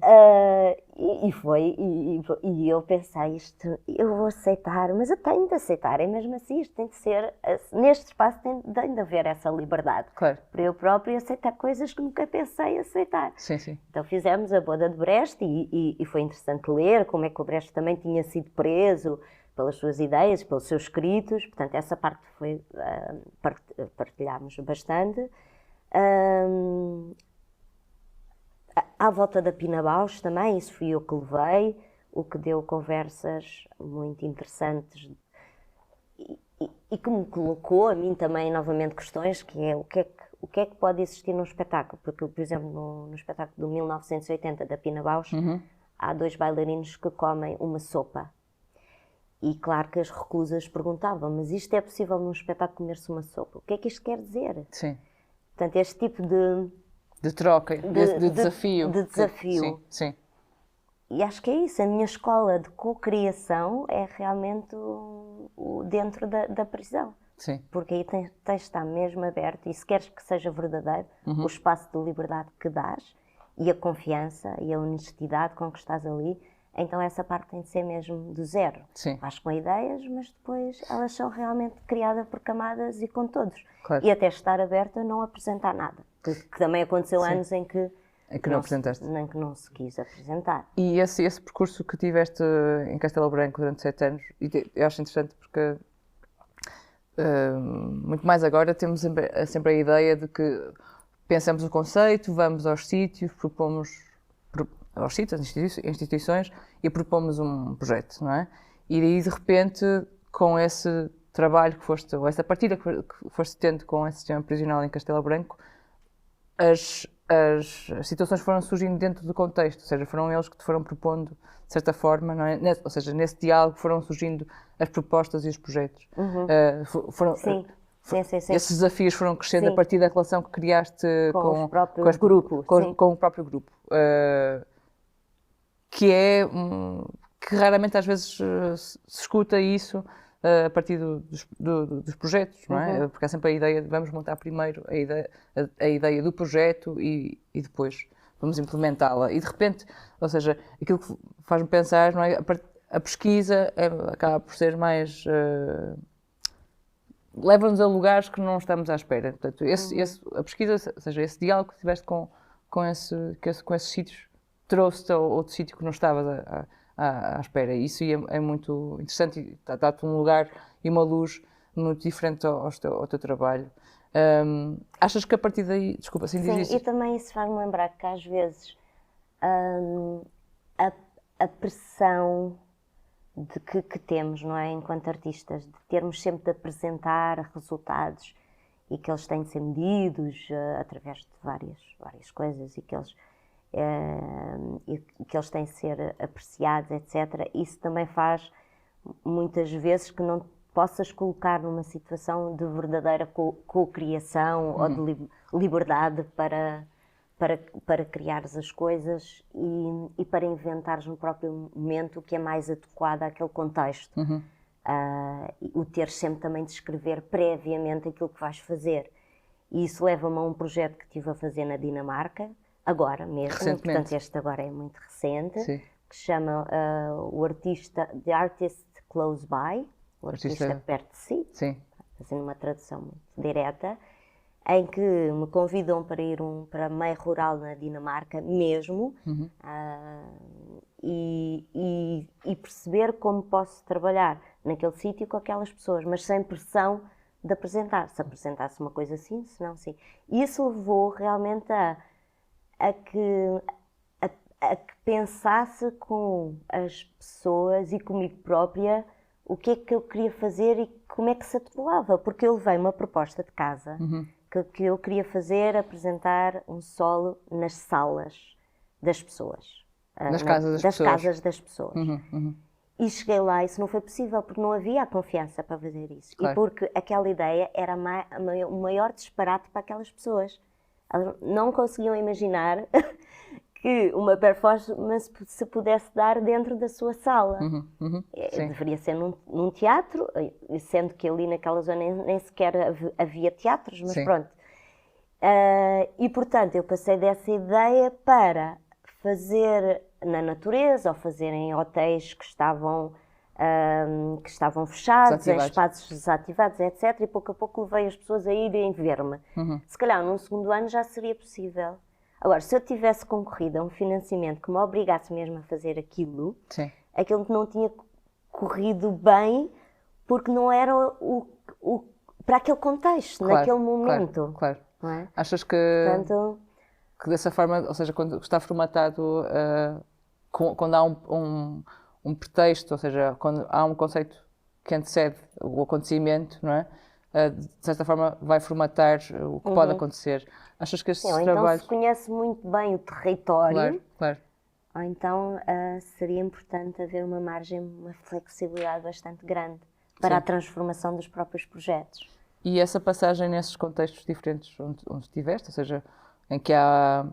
E eu pensei, isto eu vou aceitar, mas eu tenho de aceitar, é mesmo assim, isto tem de ser, neste espaço tem de haver essa liberdade. Claro. Para eu próprio aceitar coisas que nunca pensei aceitar. Sim. Então fizemos a Boda de Brecht e foi interessante ler como é que o Brecht também tinha sido preso pelas suas ideias, pelos seus escritos, portanto essa parte foi, partilhámos bastante. À volta da Pina Bausch também, isso fui eu que levei, o que deu conversas muito interessantes e que me colocou a mim também novamente questões, que é o que é que pode existir num espetáculo, porque, por exemplo, no espetáculo de 1980 da Pina Bausch, há 2 bailarinos que comem uma sopa. E claro que as reclusas perguntavam, mas isto é possível num espetáculo comer-se uma sopa? O que é que isto quer dizer? Sim. Portanto, este tipo de troca, de desafio. De desafio. Sim. E acho que é isso, a minha escola de co-criação é realmente dentro da prisão. Sim. Porque aí tens de estar mesmo aberto e se queres que seja verdadeiro, o espaço de liberdade que dás e a confiança e a honestidade com que estás ali, então essa parte tem de ser mesmo do zero. Sim. Vais com ideias, mas depois elas são realmente criadas por camadas e com todos. Claro. E até estar aberto a não apresentar nada. Que também aconteceu anos em que não apresentaste. Nem que não se quis apresentar. E esse percurso que tiveste em Castelo Branco durante 7 anos, eu acho interessante porque muito mais agora temos sempre a ideia de que pensamos o conceito, vamos aos sítios, propomos aos sítios, às instituições, e propomos um projeto, não é? E daí, de repente, com esse trabalho que foste, ou essa partida que foste tendo com esse sistema prisional em Castelo Branco, as situações foram surgindo dentro do contexto, ou seja, foram eles que te foram propondo, de certa forma, não é? Ou seja, nesse diálogo foram surgindo as propostas e os projetos. Sim. Esses desafios foram crescendo Sim. a partir da relação que criaste com os próprios grupos. com o próprio grupo. Que é que raramente às vezes se escuta isso a partir dos projetos, não é? Porque há sempre a ideia de vamos montar primeiro a ideia do projeto e depois vamos implementá-la. E de repente, ou seja, aquilo que faz-me pensar, não é? A pesquisa acaba por ser mais... leva-nos a lugares que não estamos à espera. Portanto, a pesquisa, ou seja, esse diálogo que tiveste com esses sítios, trouxe-te a outro sítio que não estavas à espera. Isso é muito interessante e dá-te um lugar e uma luz muito diferente ao teu trabalho. Achas que a partir daí... Desculpa, assim diz isso. Sim, e também isso faz-me lembrar que às vezes a pressão que temos, não é, enquanto artistas, de termos sempre de apresentar resultados e que eles têm de ser medidos através de várias coisas e que eles têm de ser apreciados, etc. Isso também faz muitas vezes que não possas colocar numa situação de verdadeira co-criação ou de liberdade para criares as coisas e para inventares no próprio momento o que é mais adequado àquele contexto. O ter sempre também de escrever previamente aquilo que vais fazer. E isso leva-me a um projeto que estive a fazer na Dinamarca, agora mesmo, portanto este agora é muito recente, Sim. que se chama The Artist Close By, o artista perto de si, Sim. fazendo uma tradução muito direta, em que me convidam para ir para meio rural na Dinamarca mesmo, e perceber como posso trabalhar naquele sítio com aquelas pessoas, mas sem pressão de apresentar. Se apresentasse uma coisa assim, se não assim. Isso levou realmente a que pensasse com as pessoas e comigo própria o que é que eu queria fazer e como é que se adequava, porque eu levei uma proposta de casa que eu queria fazer, apresentar um solo nas salas das pessoas. Nas casas das pessoas. E cheguei lá e isso não foi possível, porque não havia a confiança para fazer isso. Claro. E porque aquela ideia era o maior disparate para aquelas pessoas. Elas não conseguiam imaginar que uma performance se pudesse dar dentro da sua sala. Deveria ser num teatro, sendo que ali naquela zona nem sequer havia teatros, mas pronto. E portanto eu passei dessa ideia para fazer na natureza ou fazer em hotéis que estavam fechados, em espaços desativados, etc. E pouco a pouco levei as pessoas a irem ver-me. Se calhar num segundo ano já seria possível. Agora, se eu tivesse concorrido a um financiamento que me obrigasse mesmo a fazer aquilo, aquilo que não tinha corrido bem, porque não era para aquele contexto, naquele momento. Claro. Não é? Achas que, Portanto, que dessa forma, ou seja, quando está formatado, quando há um pretexto, ou seja, quando há um conceito que antecede o acontecimento, não é? De certa forma vai formatar o que pode acontecer. Achas que estes trabalhos... Então se conhece muito bem o território, claro. ou então seria importante haver uma margem, uma flexibilidade bastante grande para a transformação dos próprios projetos. E essa passagem nesses contextos diferentes onde estiveste, ou seja, em que há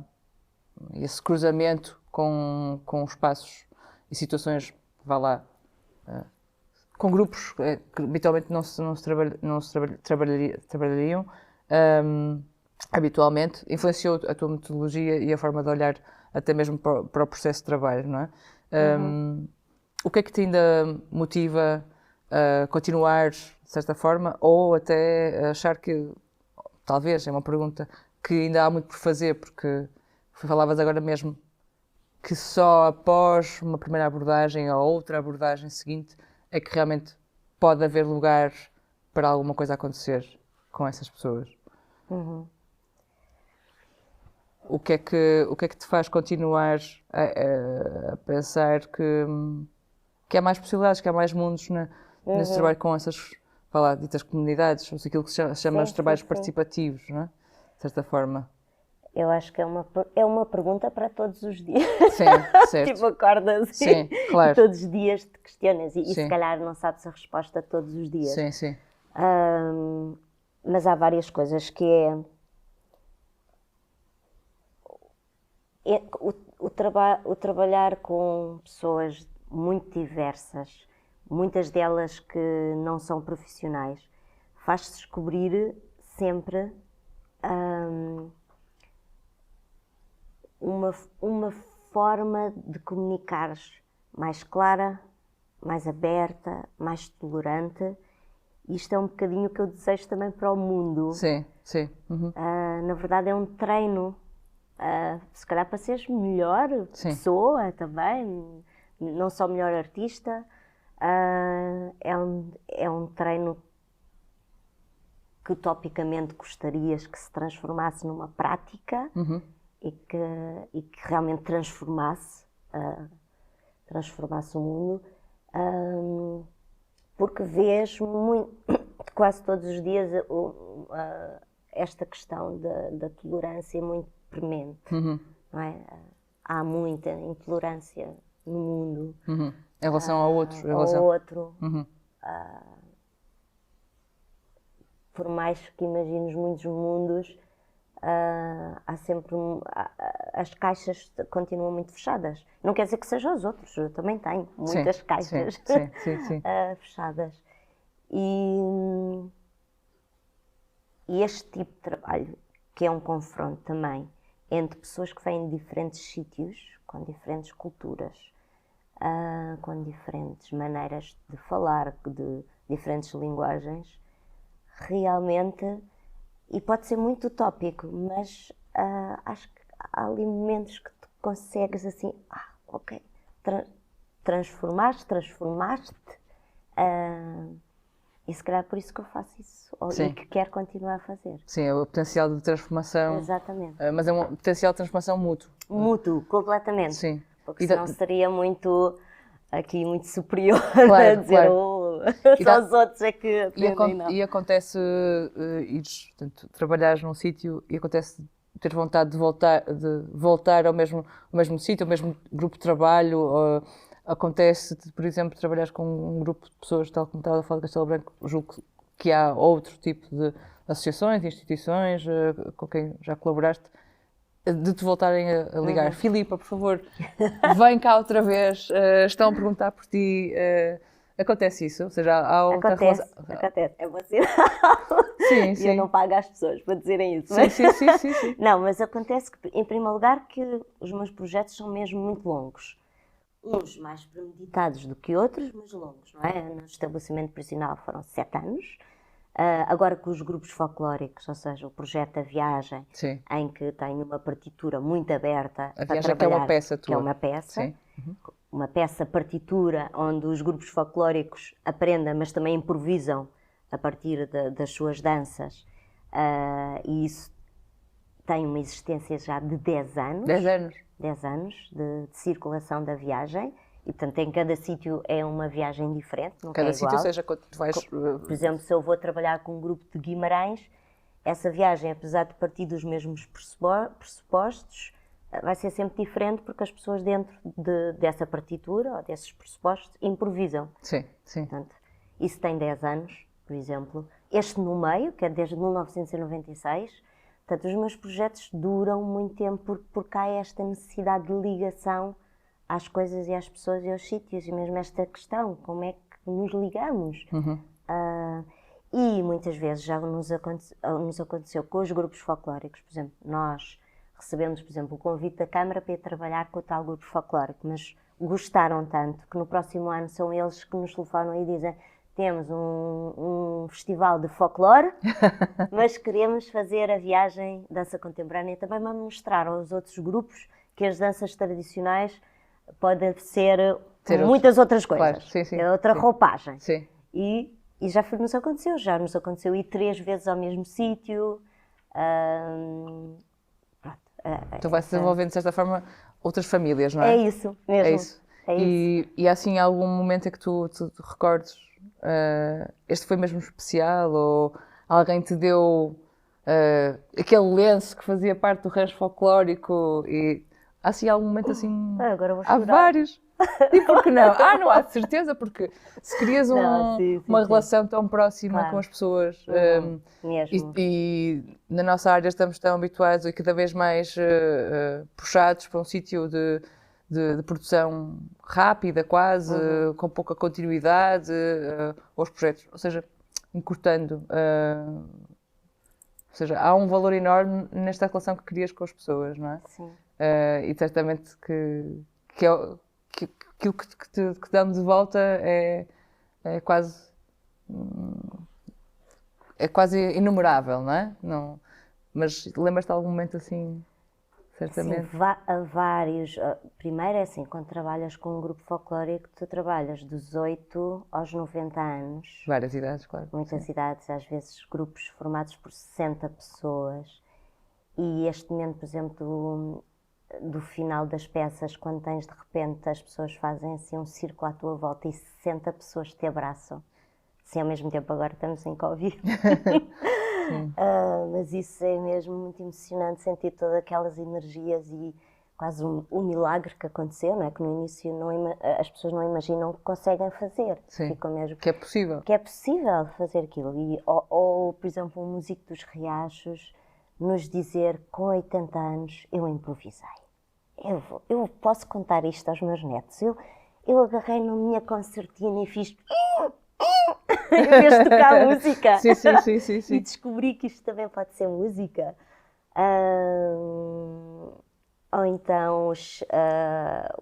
esse cruzamento com espaços e situações, vá lá, com grupos que habitualmente não se trabalhariam, habitualmente, influenciou a tua metodologia e a forma de olhar até mesmo para o processo de trabalho, não é? O que é que te ainda motiva a continuar, de certa forma, ou até achar que, talvez, é uma pergunta, que ainda há muito por fazer, porque falavas agora mesmo que só após uma primeira abordagem ou outra abordagem seguinte é que realmente pode haver lugar para alguma coisa acontecer com essas pessoas. o que é que te faz continuar a pensar que há mais possibilidades, que há mais mundos nesse trabalho com essas, vá lá, ditas comunidades, ou aquilo que se chama os trabalhos participativos, não é? De certa forma. Eu acho que é uma pergunta para todos os dias. Sim, certo. Tipo, acordas Sim, claro. e todos os dias te questionas e se calhar não sabes a resposta todos os dias. Sim, sim. Mas há várias coisas que o trabalhar com pessoas muito diversas, muitas delas que não são profissionais, faz-te descobrir sempre uma forma de comunicares mais clara, mais aberta, mais tolerante. Isto é um bocadinho o que eu desejo também para o mundo. Sim, sim. Na verdade é um treino, se calhar para seres melhor pessoa também, não só melhor artista. É um treino que utopicamente gostarias que se transformasse numa prática e que realmente transformasse o mundo. Porque vês quase todos os dias esta questão da tolerância muito premente, não é? Há muita intolerância no mundo. Em relação ao outro. Por mais que imagines muitos mundos, há sempre as caixas continuam muito fechadas. Não quer dizer que sejam os outros, eu também tenho muitas caixas fechadas. E este tipo de trabalho, que é um confronto também entre pessoas que vêm de diferentes sítios, com diferentes culturas, com diferentes maneiras de falar, de diferentes linguagens, realmente, e pode ser muito utópico, mas acho que há ali momentos que tu consegues assim, ok, transformaste, e se calhar é por isso que eu faço isso, e que quero continuar a fazer. Sim, é o potencial de transformação. Exatamente. Mas é um potencial de transformação mútuo. Mútuo, completamente. Sim. Porque senão seria muito superior a dizer, só os outros é que aprendem, não. E acontece trabalhares num sítio e acontece ter vontade de voltar ao mesmo sítio, ao mesmo grupo de trabalho, ou acontece, por exemplo, trabalhares com um grupo de pessoas, tal como estava a falar de Castelo Branco, julgo que há outro tipo de associações, instituições com quem já colaboraste, de te voltarem a ligar. Filipa, por favor, vem cá outra vez, estão a perguntar por ti. Acontece isso? Ou seja, há outra relação? Acontece, é você. Sim, sim. E eu não pago às pessoas para dizerem isso. Sim. Não, mas acontece que, em primeiro lugar, que os meus projetos são mesmo muito longos. Uns mais premeditados do que outros, mas longos, não é? No estabelecimento prisional foram 7 anos. Agora com os grupos folclóricos, ou seja, o projeto A Viagem, em que tenho uma partitura muito aberta a para viagem trabalhar, que é uma peça tua. Que é uma peça, uma peça partitura onde os grupos folclóricos aprendem, mas também improvisam a partir das suas danças, e isso tem uma existência já de 10 anos. 10 anos de circulação da viagem. E, portanto, em cada sítio é uma viagem diferente, não é igual. Cada sítio, ou seja, quando tu vais... Por exemplo, se eu vou trabalhar com um grupo de Guimarães, essa viagem, apesar de partir dos mesmos pressupostos, vai ser sempre diferente porque as pessoas dentro dessa partitura ou desses pressupostos improvisam. Sim. Portanto, isso tem 10 anos, por exemplo. Este no meio, que é desde 1996. Portanto, os meus projetos duram muito tempo porque há esta necessidade de ligação às coisas e às pessoas e aos sítios, e mesmo esta questão, como é que nos ligamos. E muitas vezes já nos aconteceu com os grupos folclóricos, por exemplo, nós recebemos, por exemplo, o convite da Câmara para ir trabalhar com o tal grupo folclórico, mas gostaram tanto que no próximo ano são eles que nos telefonam e dizem: temos um festival de folclore, mas queremos fazer a viagem dança contemporânea também para mostrar aos outros grupos que as danças tradicionais podem ser muitas outras coisas. Claro, sim, é outra roupagem. Sim. E já nos aconteceu ir 3 vezes ao mesmo sítio. Então vai-se desenvolvendo, de certa forma, outras famílias, não é? É isso mesmo. É isso. É isso. E há assim algum momento em que tu recordes, este foi mesmo especial, ou alguém te deu aquele lenço que fazia parte do rancho folclórico, e há assim algum momento assim, Agora vou há chorar. vários. E por que não? Não há de certeza, porque se crias Não, sim, uma sim. relação tão próxima Claro. com as pessoas, Mesmo. e na nossa área estamos tão habituados e cada vez mais puxados para um sítio de produção rápida, quase, com pouca continuidade, aos projetos, ou seja, encurtando. Ou seja, há um valor enorme nesta relação que crias com as pessoas, não é? Sim. E certamente que aquilo que damos de volta é quase inumerável, não é? Não, mas lembras-te de algum momento assim, certamente? Sim, há vários. Primeiro é assim, quando trabalhas com um grupo folclórico, tu trabalhas dos 8 aos 90 anos. Várias idades, claro. Muitas idades, às vezes grupos formados por 60 pessoas. E este momento, por exemplo, do final das peças, quando tens de repente as pessoas fazem assim um círculo à tua volta e 60 pessoas te abraçam. Sim, ao mesmo tempo agora estamos em Covid. Mas isso é mesmo muito emocionante, sentir todas aquelas energias e quase um milagre que aconteceu, não é? Que no início as pessoas não imaginam que conseguem fazer. Sim, Ficam mesmo, que é possível. que é possível fazer aquilo. Ou, por exemplo, um músico dos Riachos nos dizer, com 80 anos, eu improvisei. Eu posso contar isto aos meus netos. Eu agarrei na minha concertina e fiz em vez de tocar música. Sim. E descobri que isto também pode ser música. Ou então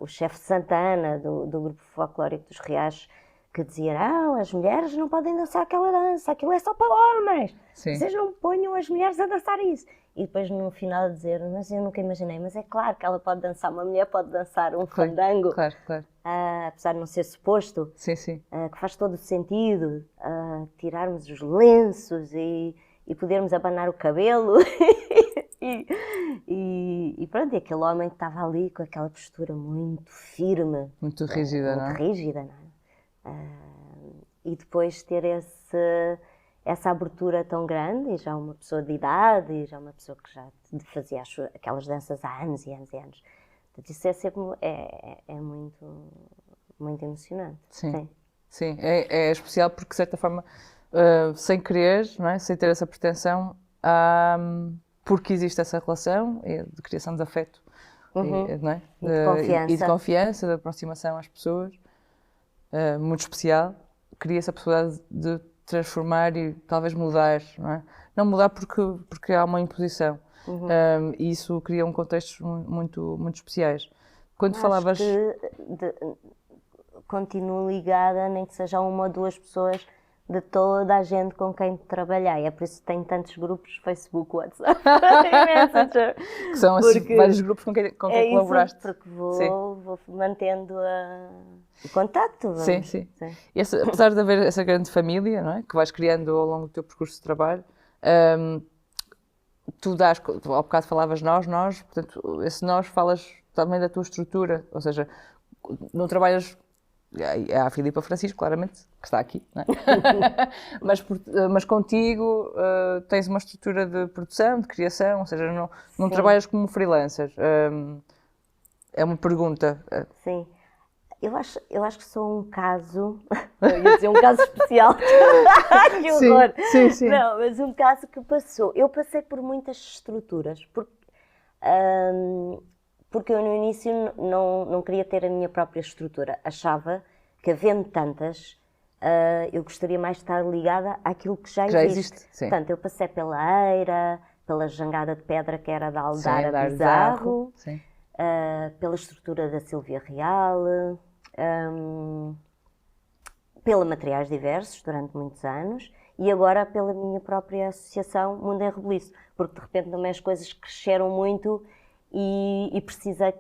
o chefe Santana do grupo folclórico dos Riachos, que dizia, as mulheres não podem dançar aquela dança, aquilo é só para homens. Sim. Vocês não ponham as mulheres a dançar isso. E depois no final dizer, mas eu nunca imaginei, mas é claro que ela pode dançar, uma mulher pode dançar um fandango, Claro. apesar de não ser suposto, Sim. que faz todo o sentido, tirarmos os lenços e podermos abanar o cabelo. E pronto, e aquele homem que estava ali com aquela postura muito firme. Muito rígida, não é? Muito rígida, não é? E depois ter essa abertura tão grande, e já uma pessoa de idade, e já uma pessoa que já fazia aquelas danças há anos e anos e anos. Portanto, isso é muito, muito emocionante. Sim, é especial porque, de certa forma, sem querer, não é? Sem ter essa pretensão, porque existe essa relação de criação de afeto, não é? E de confiança. E de confiança, de aproximação às pessoas, muito especial, cria-se a possibilidade de transformar e talvez mudar, não é? Não mudar porque há uma imposição. E isso cria um contextos muito, muito especiais. Quando falavas... Continuo ligada, nem que seja uma ou duas pessoas de toda a gente com quem trabalhei. É por isso que tenho tantos grupos, Facebook, WhatsApp e Messenger. Que são assim, vários grupos com quem colaboraste. Isso, porque vou mantendo o contacto. Sim. E apesar de haver essa grande família, não é? Que vais criando ao longo do teu percurso de trabalho, tu ao bocado falavas nós, portanto, esse nós falas também da tua estrutura, ou seja, não trabalhas... Há a Filipa Francisco, claramente, que está aqui, não é? mas contigo tens uma estrutura de produção, de criação, ou seja, não trabalhas como freelancer. É uma pergunta. Sim. Eu acho que sou um caso, eu ia dizer um caso especial, que horror! Sim. Não, mas um caso que passou. Eu passei por muitas estruturas, porque eu no início não queria ter a minha própria estrutura. Achava que, havendo tantas, eu gostaria mais de estar ligada àquilo que já existe. Sim. Portanto, eu passei pela Eira, pela Jangada de Pedra, que era da Aldara Bizarro, pela estrutura da Silvia Real, pela Materiais Diversos, durante muitos anos, e agora pela minha própria associação Mundo em Rebuliço, porque de repente também as coisas cresceram muito e precisei de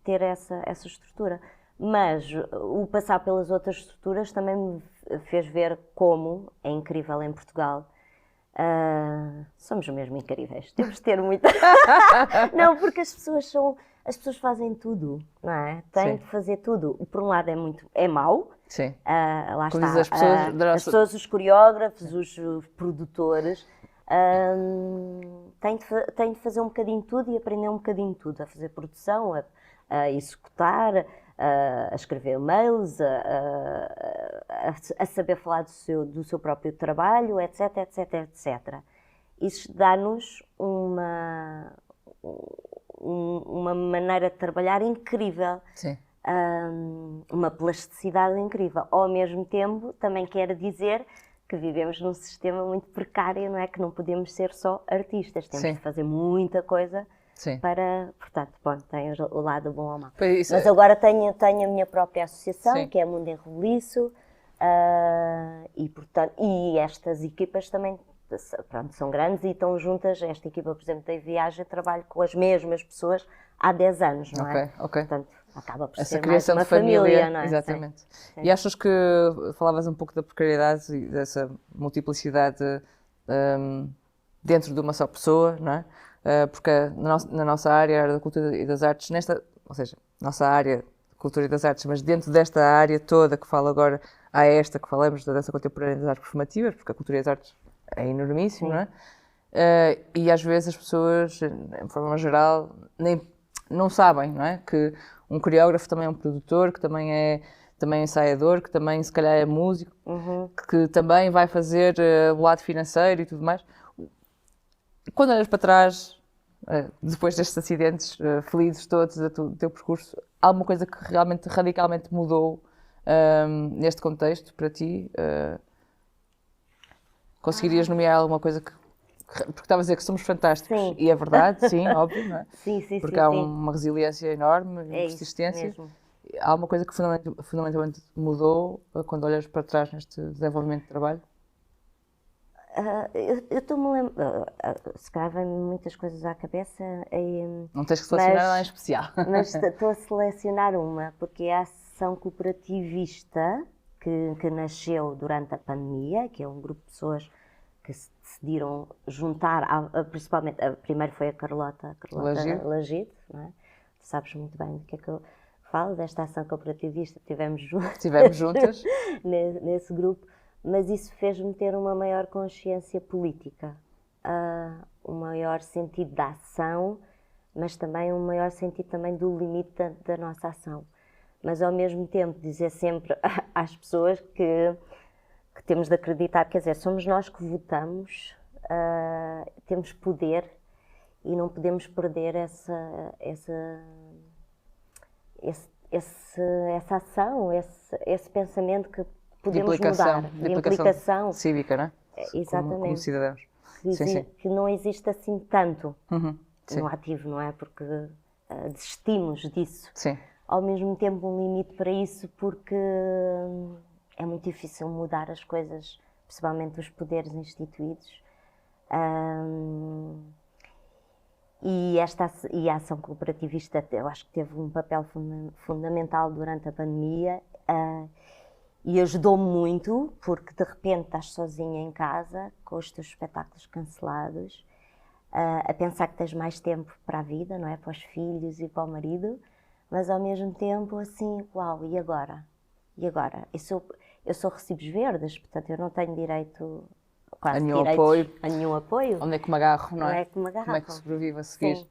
ter essa estrutura. Mas o passar pelas outras estruturas também me fez ver como é incrível em Portugal somos mesmo incríveis. Temos de ter muita... Não, porque as pessoas fazem tudo, não é? Têm de fazer tudo. Por um lado é mau. Sim. Lá Como está. diz As pessoas, os coreógrafos, os produtores, têm de fazer um bocadinho de tudo e aprender um bocadinho de tudo. A fazer produção, a executar, a escrever mails, a saber falar do seu próprio trabalho, etc, etc, etc. Isso dá-nos uma maneira de trabalhar incrível. Sim. Uma plasticidade incrível. Ao mesmo tempo, também quer dizer que vivemos num sistema muito precário, não é? Que não podemos ser só artistas, temos de fazer muita coisa para... Portanto, bom, tem o lado bom ou mau. Mas agora tenho a minha própria associação, que é Mundo em Rebuliço, e, portanto, e estas equipas também, pronto, são grandes e estão juntas. Esta equipa, por exemplo, da Viagem, trabalho com as mesmas pessoas há 10 anos, não é? Portanto, acaba por ser mais uma família, não é? Exatamente. Sim. E achas que falavas um pouco da precariedade e dessa multiplicidade dentro de uma só pessoa, não é? Porque na nossa área, a área da cultura e das artes, ou seja, nossa área de cultura e das artes, mas dentro desta área toda que fala agora, há esta que falamos da dança contemporânea e das artes performativas, porque a cultura e as artes é enormíssimo, não é? E às vezes as pessoas, de forma geral, não sabem, não é? Que um coreógrafo também é um produtor, que também é ensaiador, que também se calhar é músico, que também vai fazer o lado financeiro e tudo mais. Quando olhas para trás, depois destes acidentes felizes todos do teu percurso, há alguma coisa que realmente, radicalmente mudou neste contexto para ti? Conseguirias nomear alguma coisa porque estava a dizer que somos fantásticos, sim. E é verdade, sim, óbvio, não é? Sim, porque há uma resiliência enorme, persistência. Isso mesmo. Há uma coisa que fundamentalmente mudou quando olhas para trás neste desenvolvimento de trabalho? Eu estou-me a lembrar, se calhar vem muitas coisas à cabeça. Não tens que selecionar nada em especial. Mas estou a selecionar uma, porque é a Ação Cooperativista que nasceu durante a pandemia, que é um grupo de pessoas que se decidiram juntar, principalmente, primeiro foi a Carlota Lagido, não é? Tu sabes muito bem do que é que eu falo, desta ação cooperativista, estivemos juntas nesse grupo, mas isso fez-me ter uma maior consciência política, um maior sentido da ação, mas também um maior sentido também do limite da nossa ação. Mas ao mesmo tempo dizer sempre às pessoas que temos de acreditar, quer dizer, somos nós que votamos, temos poder e não podemos perder essa ação, esse pensamento que podemos mudar. De implicação cívica, não é? Exatamente. Como cidadãos. Que não existe assim tanto no ativo, não é? Porque desistimos disso. Sim. Ao mesmo tempo um limite para isso, porque é muito difícil mudar as coisas, principalmente os poderes instituídos. E a ação cooperativista, eu acho que teve um papel fundamental durante a pandemia e ajudou-me muito, porque de repente estás sozinha em casa, com os teus espetáculos cancelados, a pensar que tens mais tempo para a vida, não é? Para os filhos e para o marido, mas ao mesmo tempo assim, uau, e agora? E agora? Eu sou recibos verdes, portanto eu não tenho direito a nenhum apoio. Onde é que me agarro, não é? Onde é que me agarro? Como é que sobrevivo a seguir? Sim.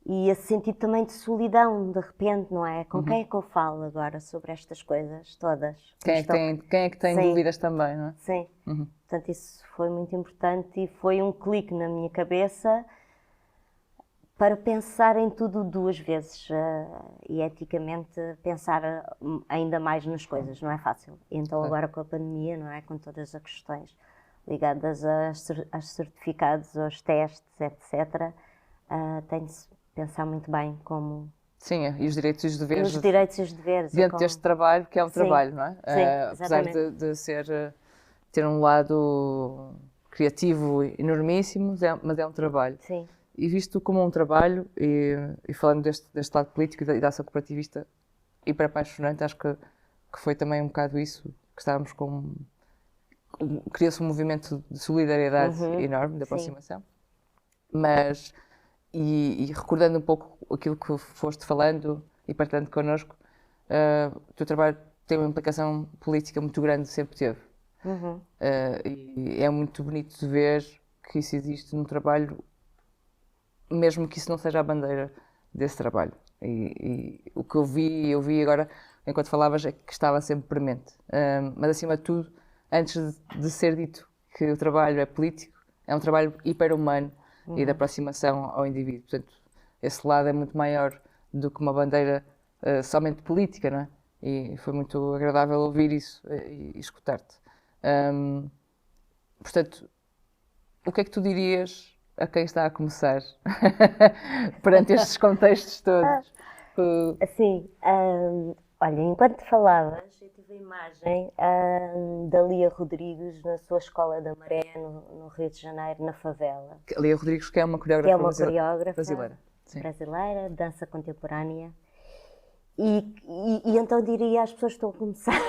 E esse sentido também de solidão, de repente, não é? Com quem é que eu falo agora sobre estas coisas todas? Quem é que tem dúvidas também, não é? Sim. Portanto, isso foi muito importante e foi um clique na minha cabeça para pensar em tudo duas vezes e eticamente pensar ainda mais nas coisas, não é fácil. Então agora com a pandemia, não é? Com todas as questões ligadas aos certificados, aos testes, etc., tem de se pensar muito bem como... Sim, e os direitos e os deveres. Os direitos e os deveres. Dentro deste trabalho, que é um trabalho, não é? Sim, apesar de ter um lado criativo enormíssimo, mas é um trabalho. Sim. E visto como um trabalho, e falando deste lado político e da ação cooperativista, hiper apaixonante, acho que foi também um bocado isso, que estávamos com criou-se um movimento de solidariedade enorme, de aproximação. Mas, e recordando um pouco aquilo que foste falando e partilhando connosco, o teu trabalho tem uma implicação política muito grande, sempre teve. E é muito bonito de ver que isso existe no trabalho, mesmo que isso não seja a bandeira desse trabalho. E o que eu vi agora, enquanto falavas, é que estava sempre premente. Mas acima de tudo, antes de ser dito que o trabalho é político, é um trabalho hiper-humano e de aproximação ao indivíduo. Portanto, esse lado é muito maior do que uma bandeira somente política, não é? E foi muito agradável ouvir isso e escutar-te. Portanto, o que é que tu dirias a quem está a começar perante estes contextos todos? Assim, olha, enquanto falavas, eu tive a imagem da Lia Rodrigues na sua escola da Maré, no Rio de Janeiro, na favela. Lia Rodrigues, que é uma Que coreógrafa, é uma coreógrafa brasileira. Sim. brasileira, dança contemporânea. E então diria às pessoas que estão a começar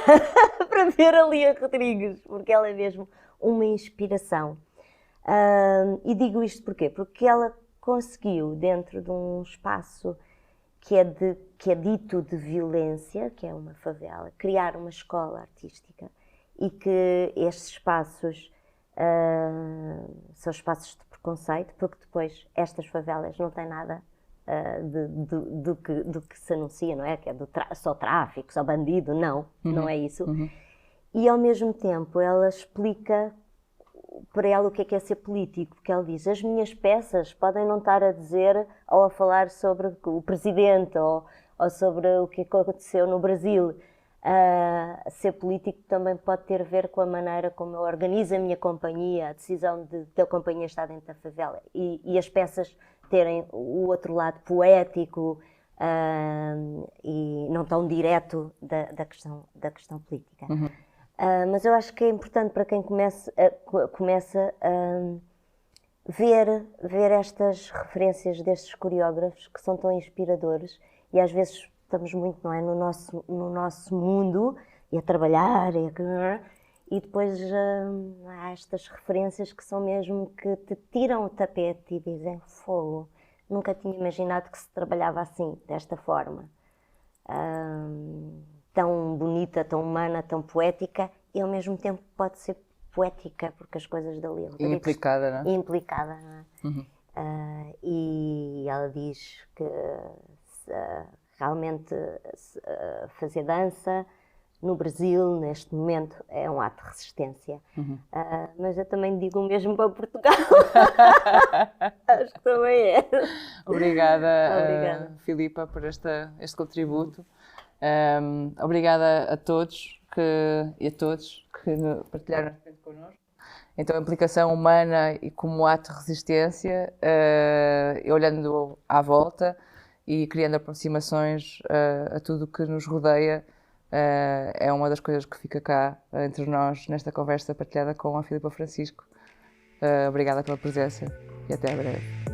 para ver a Lia Rodrigues, porque ela é mesmo uma inspiração. E digo isto porquê? Porque ela conseguiu, dentro de um espaço que é dito de violência, que é uma favela, criar uma escola artística e que estes espaços são espaços de preconceito, porque depois estas favelas não têm nada do que se anuncia, não é? Que é só tráfico, só bandido, não é isso. E ao mesmo tempo ela explica para ela o que é ser político, porque ela diz, as minhas peças podem não estar a dizer ou a falar sobre o presidente ou sobre o que aconteceu no Brasil. Ser político também pode ter a ver com a maneira como eu organizo a minha companhia, a decisão da companhia estar dentro da favela e as peças terem o outro lado poético e não tão direto da questão política. Mas eu acho que é importante para quem começa a ver estas referências destes coreógrafos que são tão inspiradores e às vezes estamos muito, não é, no nosso mundo e a trabalhar e depois há estas referências que são mesmo que te tiram o tapete e dizem fogo, nunca tinha imaginado que se trabalhava assim, desta forma. Tão bonita, tão humana, tão poética e ao mesmo tempo pode ser poética, porque as coisas dali... Implicada, não é? Implicada, não é? E ela diz que realmente fazer dança no Brasil, neste momento, é um ato de resistência. Mas eu também digo o mesmo para Portugal. Acho que também é. Obrigada. Filipa, por este contributo. Obrigada a todos e a todos que partilharam este momento connosco. Então, a implicação humana e como ato de resistência, olhando à volta e criando aproximações a tudo o que nos rodeia, é uma das coisas que fica cá entre nós nesta conversa partilhada com a Filipa Francisco. Obrigada pela presença e até breve.